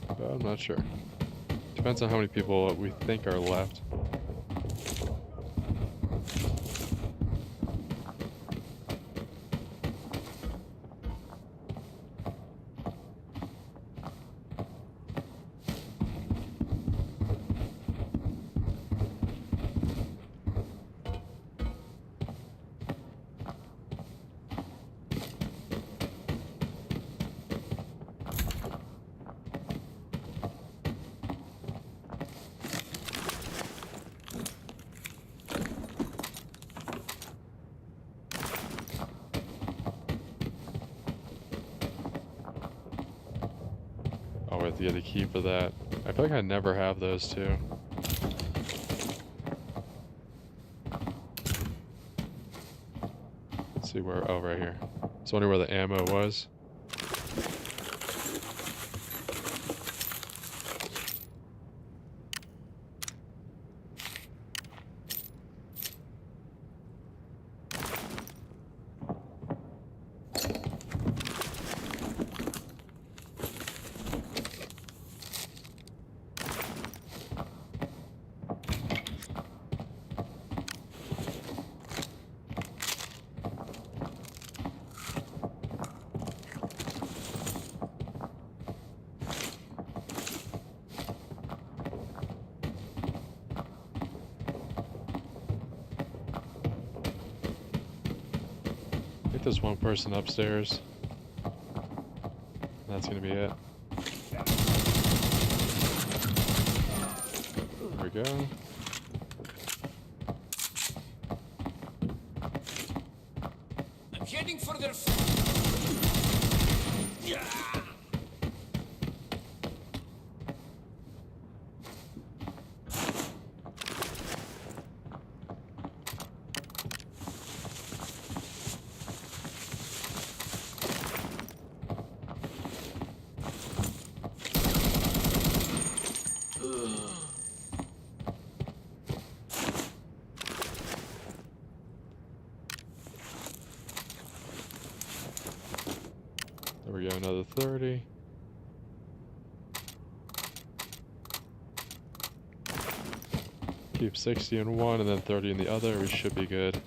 But I'm not sure. Depends on how many people we think are left. Oh, we have to get a key for that. I feel like I never have those two. Let's see where. Oh, right here. I was wondering where the ammo was. I think there's one person upstairs. That's gonna be it. There we go. I'm heading for their. Yeah. There we go, another 30. Keep 60 in one and then 30 in the other. We should be good.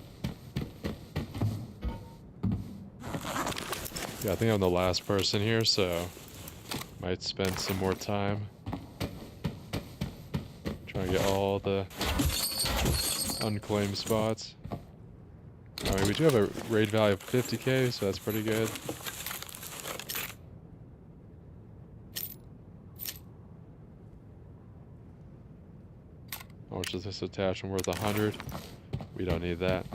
Yeah, I think I'm the last person here, so might spend some more time trying to get all the unclaimed spots. I mean, we do have a raid value of 50k, so that's pretty good. How much is this attachment worth? 100? We don't need that.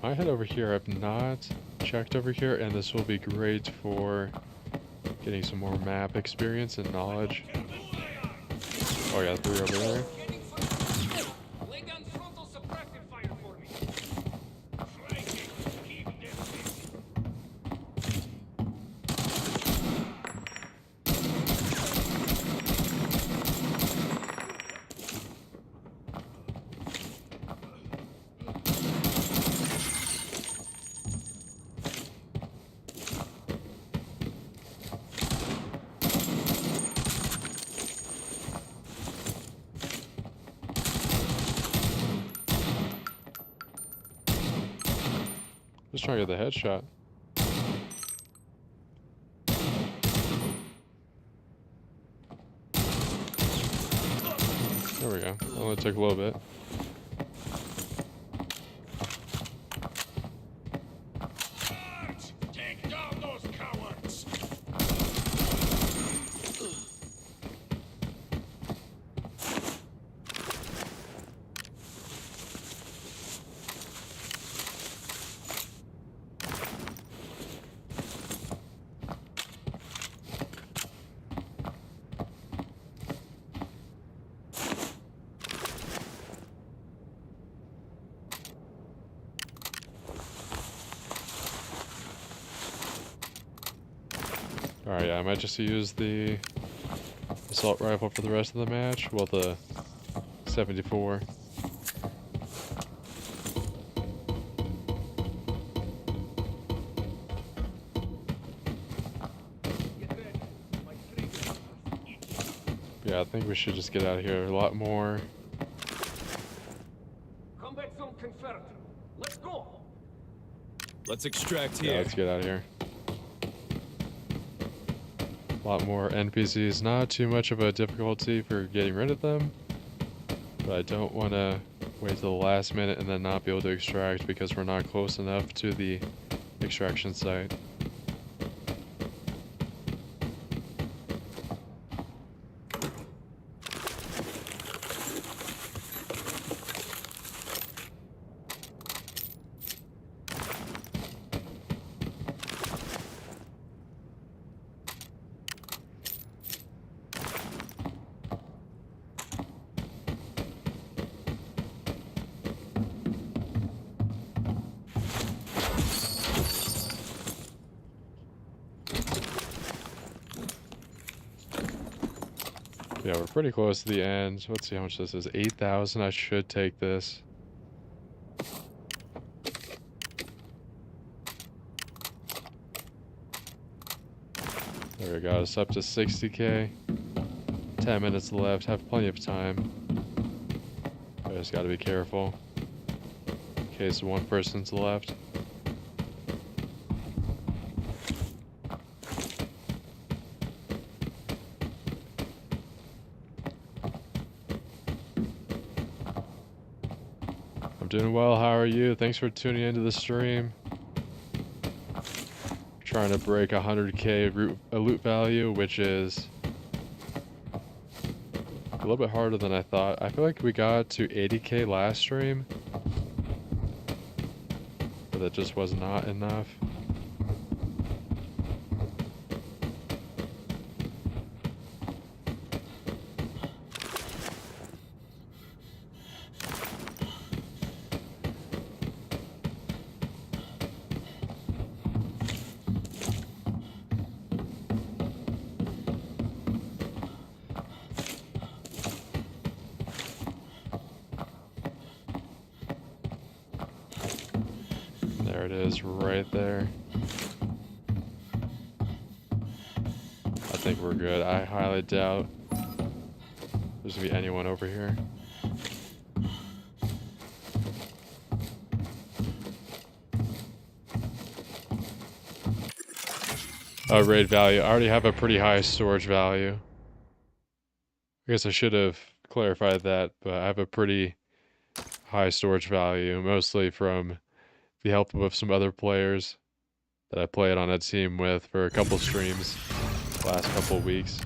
I head over here. I've not checked over here, and this will be great for getting some more map experience and knowledge. Oh yeah, 3 over there. Heading for. Lay down frontal suppressive fire for me. Flanking. Keep them busy. Just trying to get the headshot. There we go. That only took a little bit. March! Take down those cowards! Yeah, I might just use the assault rifle for the rest of the match. Well, the 74. Get ready. My trigger. Yeah, I think we should just get out of here a lot more. Combat zone confirmed. Let's go. Let's extract Yeah, here. let's get out of here. A lot more NPCs. Not too much of a difficulty for getting rid of them. But I don't want to wait till the last minute and then not be able to extract because we're not close enough to the extraction site. Yeah, we're pretty close to the end. Let's see how much this is. 8,000. I should take this. There we go. It's up to 60k. 10 minutes left. Have plenty of time. I just gotta be careful. In case one person's left. I'm doing well. How are you? Thanks for tuning into the stream. Trying to break 100k loot value, which is a little bit harder than I thought. I feel like we got to 80k last stream, but that just was not enough. There it is, right there. I think we're good. I highly doubt there's gonna be anyone over here. Oh, raid value. I already have a pretty high storage value. I guess I should have clarified that, but I have a pretty high storage value, mostly from the help of some other players that I played on a team with for a couple streams last couple weeks.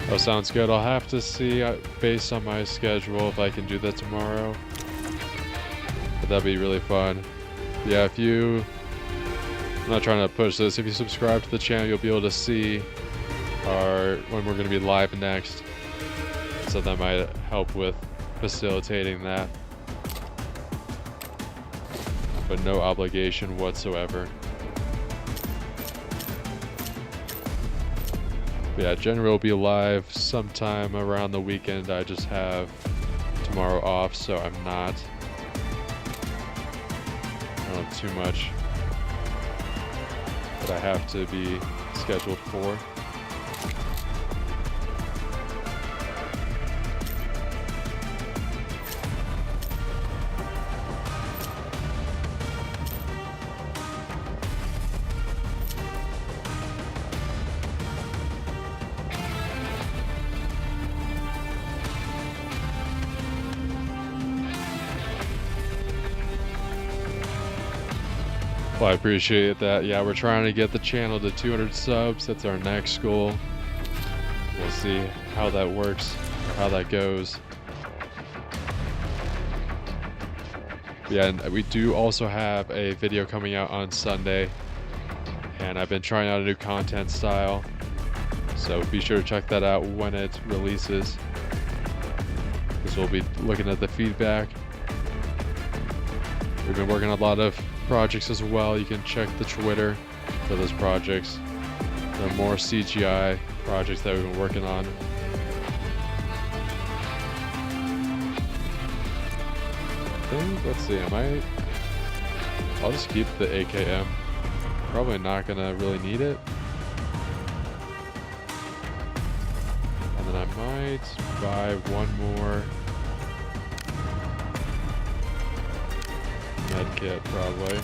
Oh, sounds good. I'll have to see based on my schedule if I can do that tomorrow. But that'd be really fun. Yeah, if you... I'm not trying to push this. If you subscribe to the channel, you'll be able to see when we're going to be live next. So that might help with facilitating that. But no obligation whatsoever. But yeah, generally will be live sometime around the weekend. I just have tomorrow off, so I don't have too much that I have to be scheduled for. Well, I appreciate that. Yeah, we're trying to get the channel to 200 subs. That's our next goal. We'll see how that works, or how that goes. Yeah, and we do also have a video coming out on Sunday. And I've been trying out a new content style. So be sure to check that out when it releases. Because we'll be looking at the feedback. We've been working on a lot of projects as well. You can check the Twitter for those projects. There are more CGI projects that we've been working on. I think, let's see, I'll just keep the AKM. Probably not gonna really need it. And then I might buy one more med kit, probably.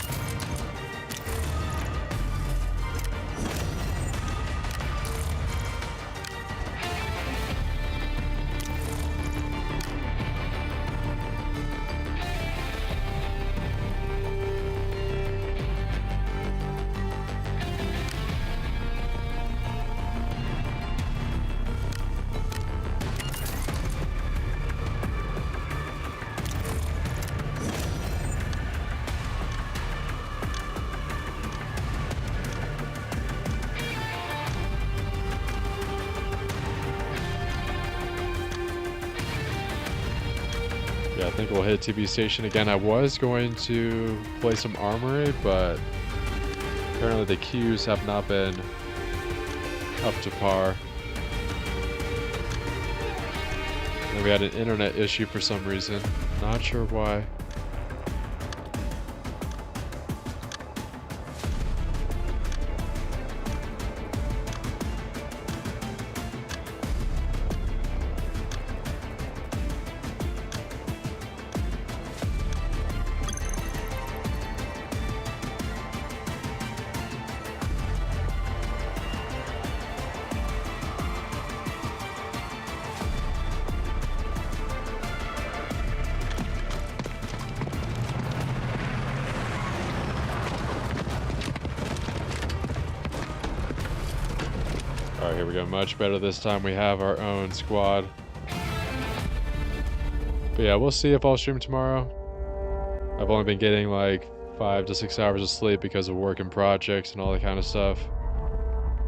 Yeah, I think we'll hit TV station again. I was going to play some Armory, but apparently the queues have not been up to par. And we had an internet issue for some reason. Not sure why. Alright, here we go. Much better this time. We have our own squad. But yeah, we'll see if I'll stream tomorrow. I've only been getting like 5 to 6 hours of sleep because of work and projects and all that kind of stuff.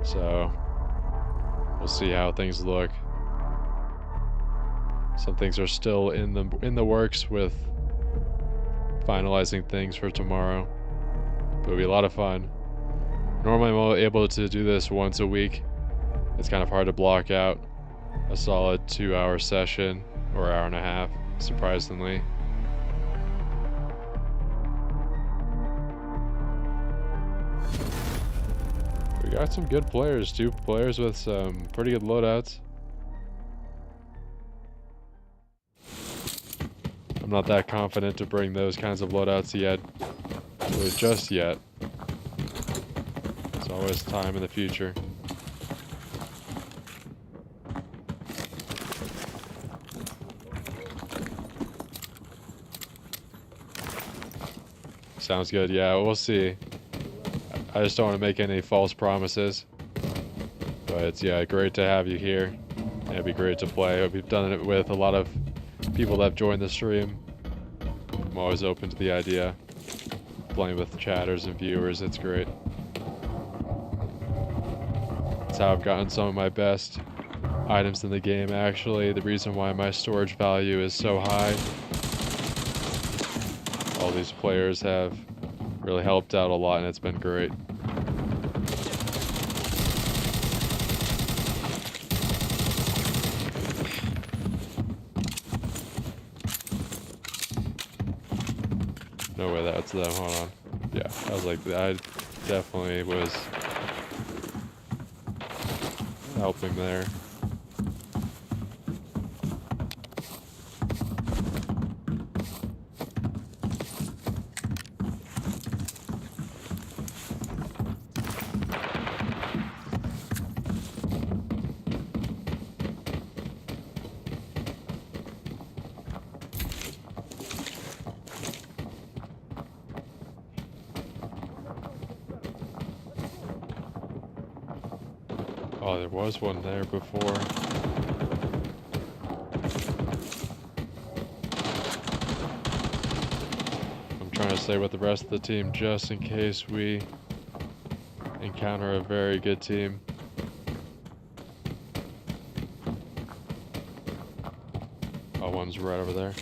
So we'll see how things look. Some things are still in the works with finalizing things for tomorrow. But it'll be a lot of fun. Normally I'm only able to do this once a week. It's kind of hard to block out a solid 2-hour session or hour and a half, surprisingly. We got some good players, 2 players with some pretty good loadouts. I'm not that confident to bring those kinds of loadouts yet, or just yet. There's always time in the future. Sounds good. Yeah, we'll see. I just don't want to make any false promises. But it's, yeah, great to have you here. And it'd be great to play. We've done it with a lot of people that have joined the stream. I'm always open to the idea. Playing with chatters and viewers, it's great. That's how I've gotten some of my best items in the game, actually. The reason why my storage value is so high. All these players have really helped out a lot, and it's been great. No way that's them. Hold on. Yeah, I was like, I definitely was helping there. Oh, there was one there before. I'm trying to stay with the rest of the team just in case we encounter a very good team. Oh, one's right over there.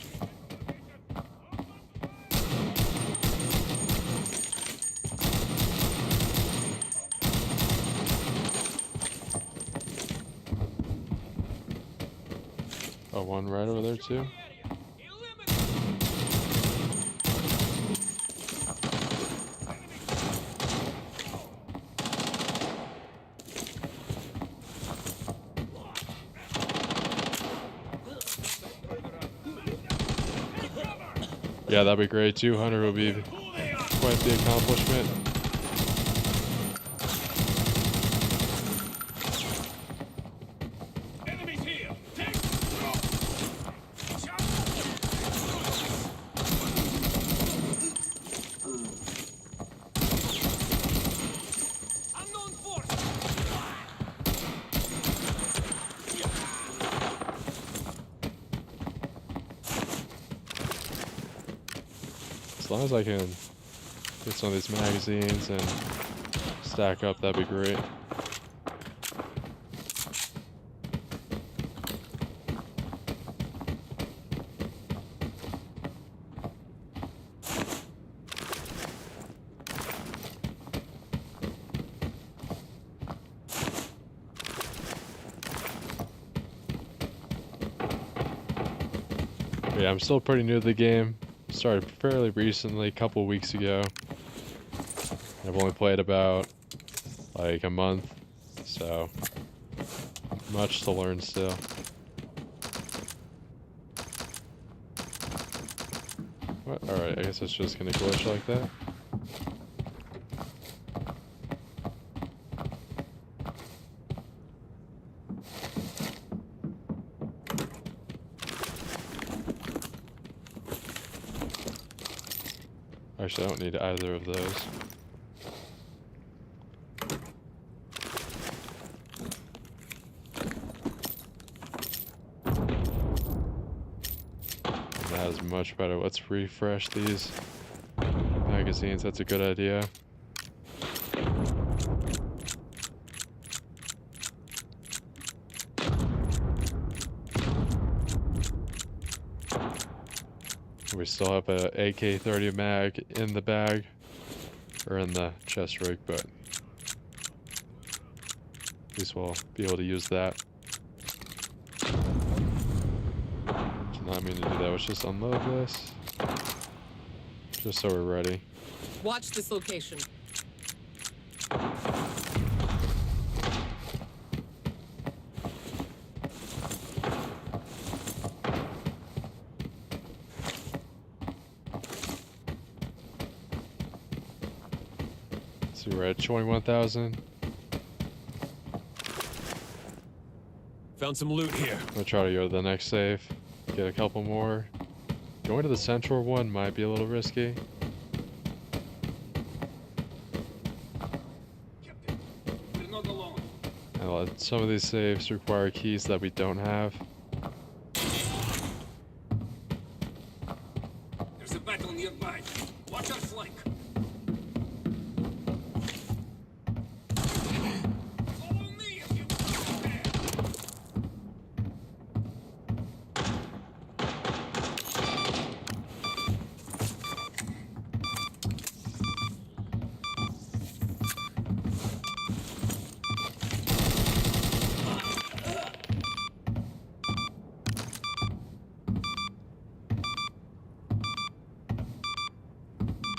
Oh, one right over there too. Yeah, that'd be great. 200 would be quite the accomplishment. As long as I can get some of these magazines and stack up, that'd be great. But yeah, I'm still pretty new to the game. Started fairly recently, a couple weeks ago. I've only played about like a month, so much to learn still. What? Alright, I guess it's just gonna glitch like that. Actually, I don't need either of those. That is much better. Let's refresh these magazines. That's a good idea. We still have a AK-30 mag in the bag, or in the chest rig, but at least we'll be able to use that. Did not mean to do that. Let's just unload this, just so we're ready. Watch this location. So we're at 21,000. Found some loot here. I'm gonna try to go to the next save, get a couple more. Going to the central one might be a little risky. We're not alone. And some of these saves require keys that we don't have. There's a battle nearby. Watch our flank. Follow me if you can.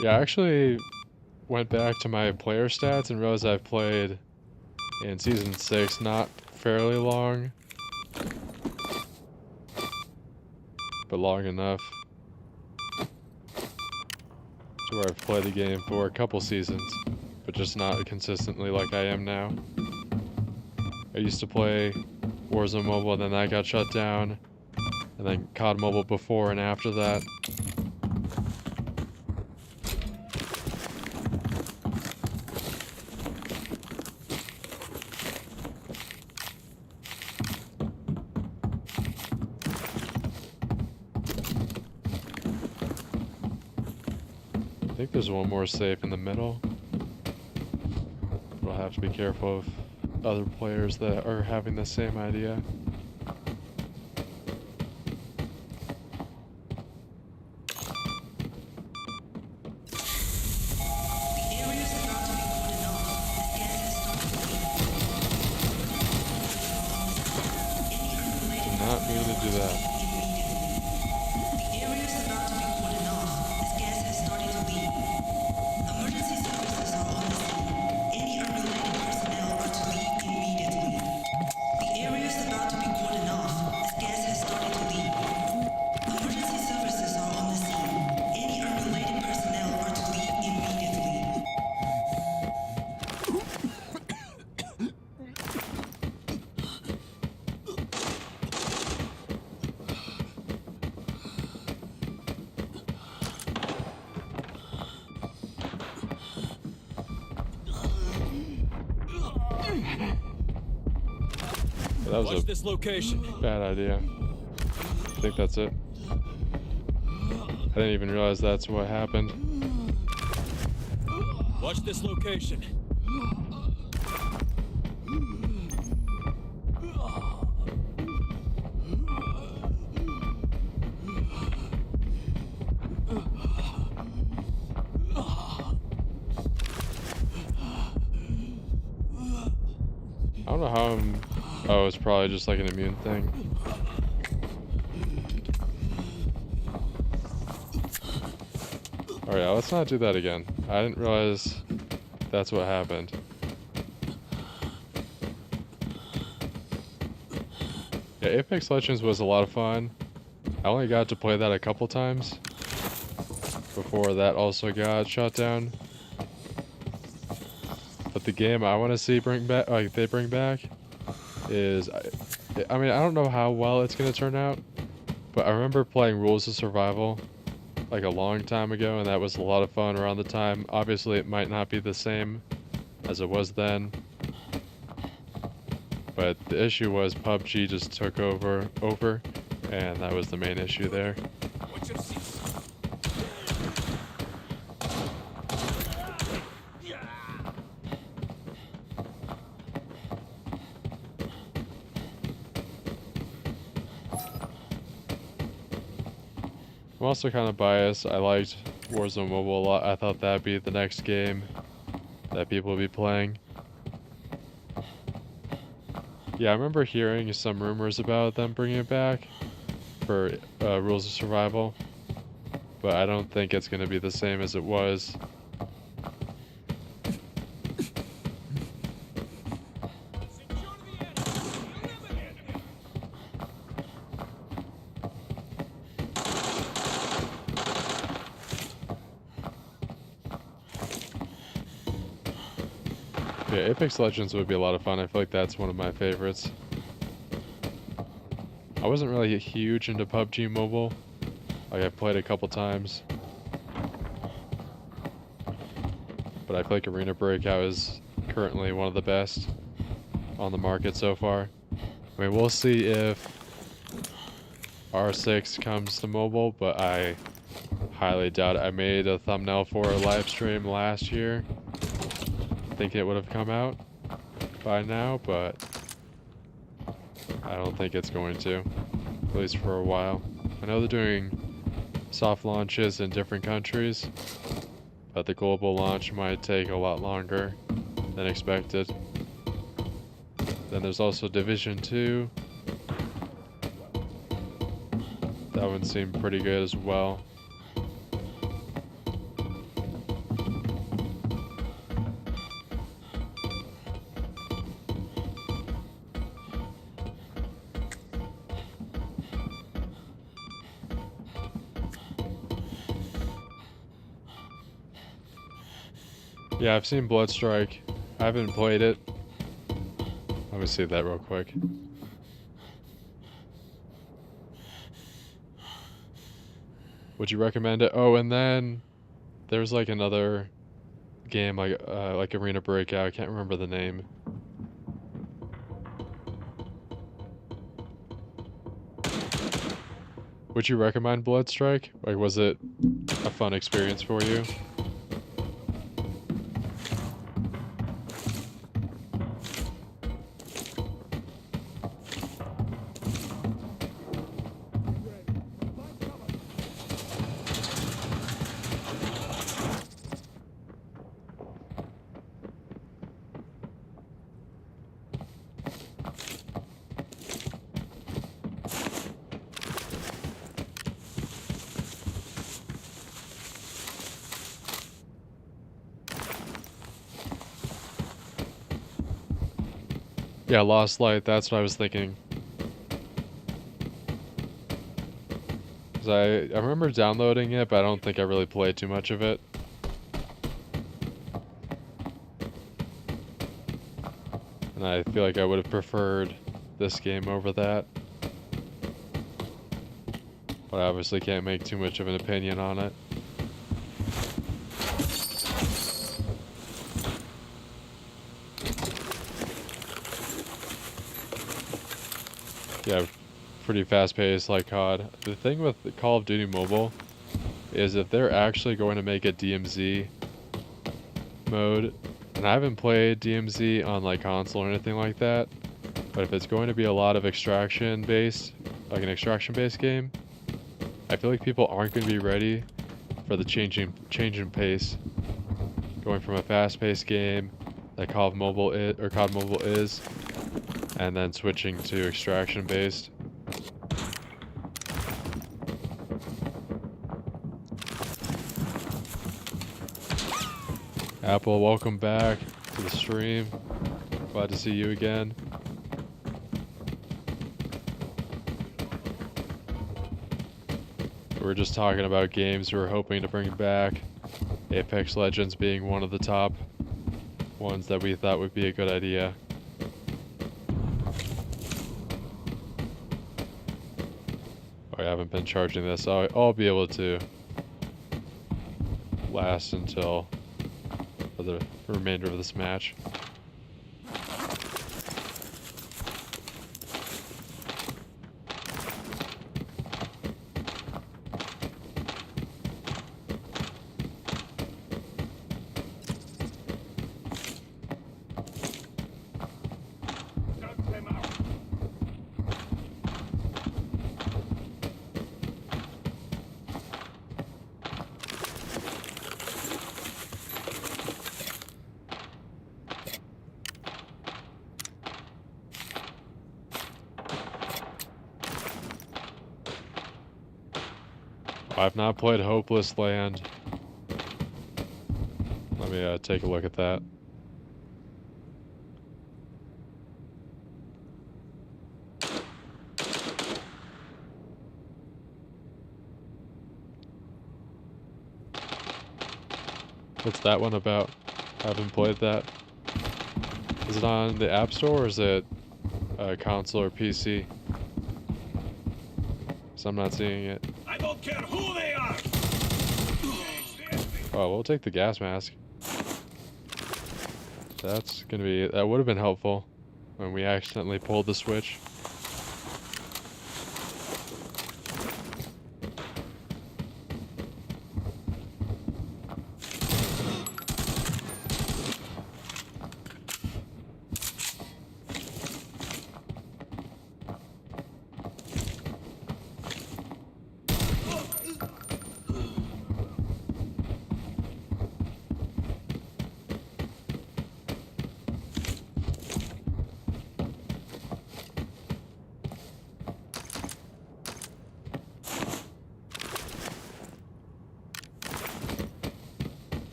Yeah, I actually went back to my player stats and realized I've played in Season 6 not fairly long, but long enough to where I've played the game for a couple seasons, but just not consistently like I am now. I used to play Warzone Mobile, and then that got shut down, and then COD Mobile before and after that. I think there's one more safe in the middle. But I'll have to be careful of other players that are having the same idea. Did not mean to do that. That was Watch this location. a bad idea. I think that's it. I didn't even realize that's what happened. Watch this location. I don't know how I'm... Oh, it's probably just like an immune thing. Alright, let's not do that again. I didn't realize that's what happened. Yeah, Apex Legends was a lot of fun. I only got to play that a couple times before that also got shut down. But the game I want to see bring back, like they bring back, is, I mean, I don't know how well it's gonna turn out, but I remember playing Rules of Survival like a long time ago, and that was a lot of fun around the time. Obviously, it might not be the same as it was then, but the issue was PUBG just took over, and that was the main issue there. Watch your seats. I'm also kind of biased. I liked Warzone Mobile a lot. I thought that'd be the next game that people would be playing. Yeah, I remember hearing some rumors about them bringing it back for Rules of Survival, but I don't think it's going to be the same as it was. Yeah, Apex Legends would be a lot of fun. I feel like that's one of my favorites. I wasn't really huge into PUBG Mobile. Like, I've played a couple times. But I feel like Arena Breakout is currently one of the best on the market so far. I mean, we'll see if R6 comes to mobile, but I highly doubt it. I made a thumbnail for a live stream last year. I think it would have come out by now, but I don't think it's going to, at least for a while. I know they're doing soft launches in different countries, but the global launch might take a lot longer than expected. Then there's also Division 2. That one seemed pretty good as well. Yeah, I've seen Bloodstrike. I haven't played it. Let me see that real quick. Would you recommend it? Oh, and then there's like another game like Arena Breakout. I can't remember the name. Would you recommend Bloodstrike? Like, was it a fun experience for you? Yeah, Lost Light, that's what I was thinking. 'Cause I remember downloading it, but I don't think I really played too much of it. And I feel like I would have preferred this game over that. But I obviously can't make too much of an opinion on it. Yeah, pretty fast-paced like COD. The thing with Call of Duty Mobile is if they're actually going to make a DMZ mode, and I haven't played DMZ on like console or anything like that, but if it's going to be a lot of extraction-based, like an extraction-based game, I feel like people aren't going to be ready for the change in pace. Going from a fast-paced game like COD Mobile is, and then switching to extraction-based. Apple, welcome back to the stream. Glad to see you again. We're just talking about games we're hoping to bring back. Apex Legends being one of the top ones that we thought would be a good idea. I haven't been charging this. I'll be able to last until for the remainder of this match. I've not played Hopeless Land. Let me take a look at that. What's that one about? I haven't played that. Is it on the App Store or is it console or PC? So I'm not seeing it. I don't care who they are. Oh, we'll take the gas mask. That would have been helpful when we accidentally pulled the switch.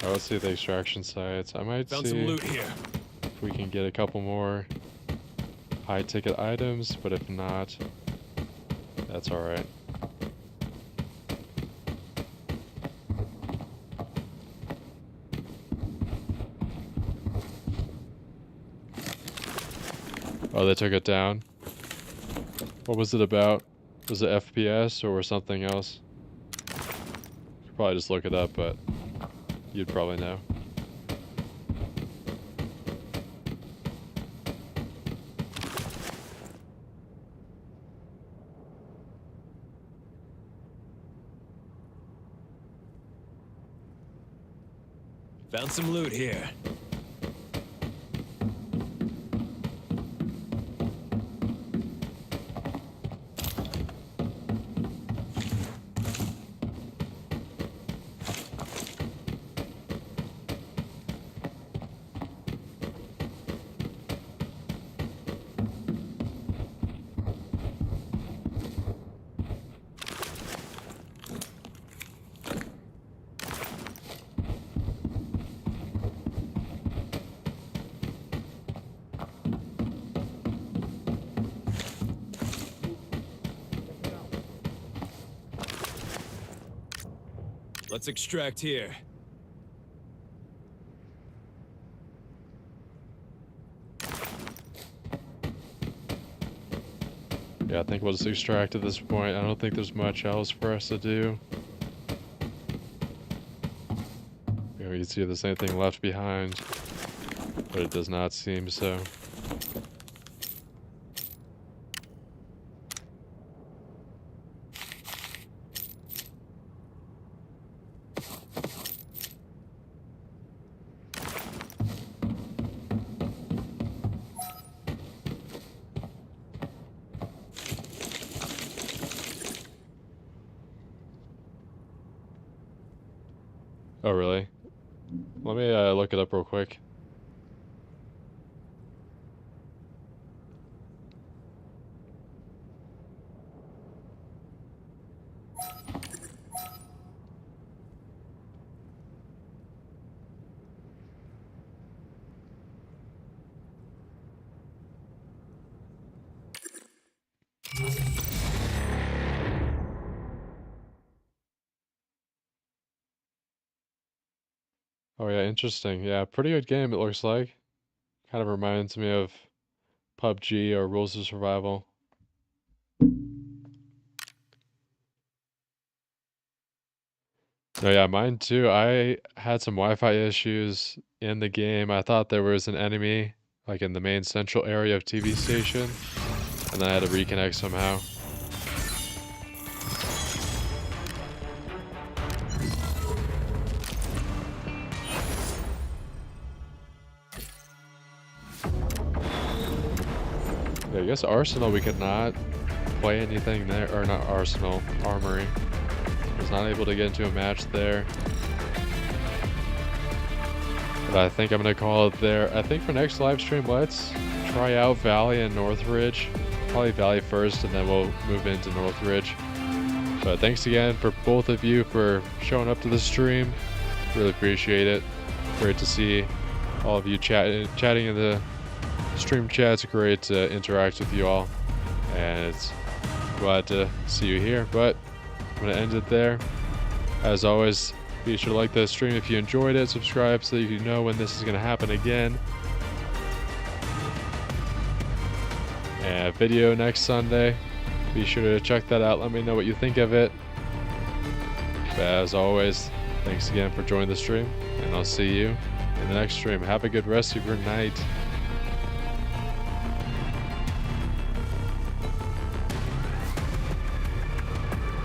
Oh, let's see the extraction sites. I might Found see some loot here. if we can get a couple more high ticket items, but if not, that's alright. Oh, they took it down. What was it about? Was it FPS or something else? Could probably just look it up, but you'd probably know. Found some loot here. Let's extract here. Yeah, I think we'll just extract at this point. I don't think there's much else for us to do. Yeah, we can see the same thing left behind, but it does not seem so. Oh, really? Let me look it up real quick. Oh yeah, interesting. Yeah, pretty good game it looks like. Kind of reminds me of PUBG or Rules of Survival. No, yeah, mine too. I had some Wi-Fi issues in the game. I thought there was an enemy, like in the main central area of TV station, and then I had to reconnect somehow. Yeah, I guess Arsenal we could not play anything there, or not Arsenal, Armory. Was not able to get into a match there. But I think I'm gonna call it there. I think for next live stream, let's try out Valley and Northridge. Probably Valley first, and then we'll move into Northridge. But thanks again for both of you for showing up to the stream. Really appreciate it. Great to see all of you chatting in the stream chat. It's great to interact with you all, and it's glad to see you here. But I'm going to end it there. As always, be sure to like the stream if you enjoyed it. Subscribe so that you know when this is going to happen again. And video next Sunday. Be sure to check that out. Let me know what you think of it. But as always, thanks again for joining the stream. And I'll see you in the next stream. Have a good rest of your night.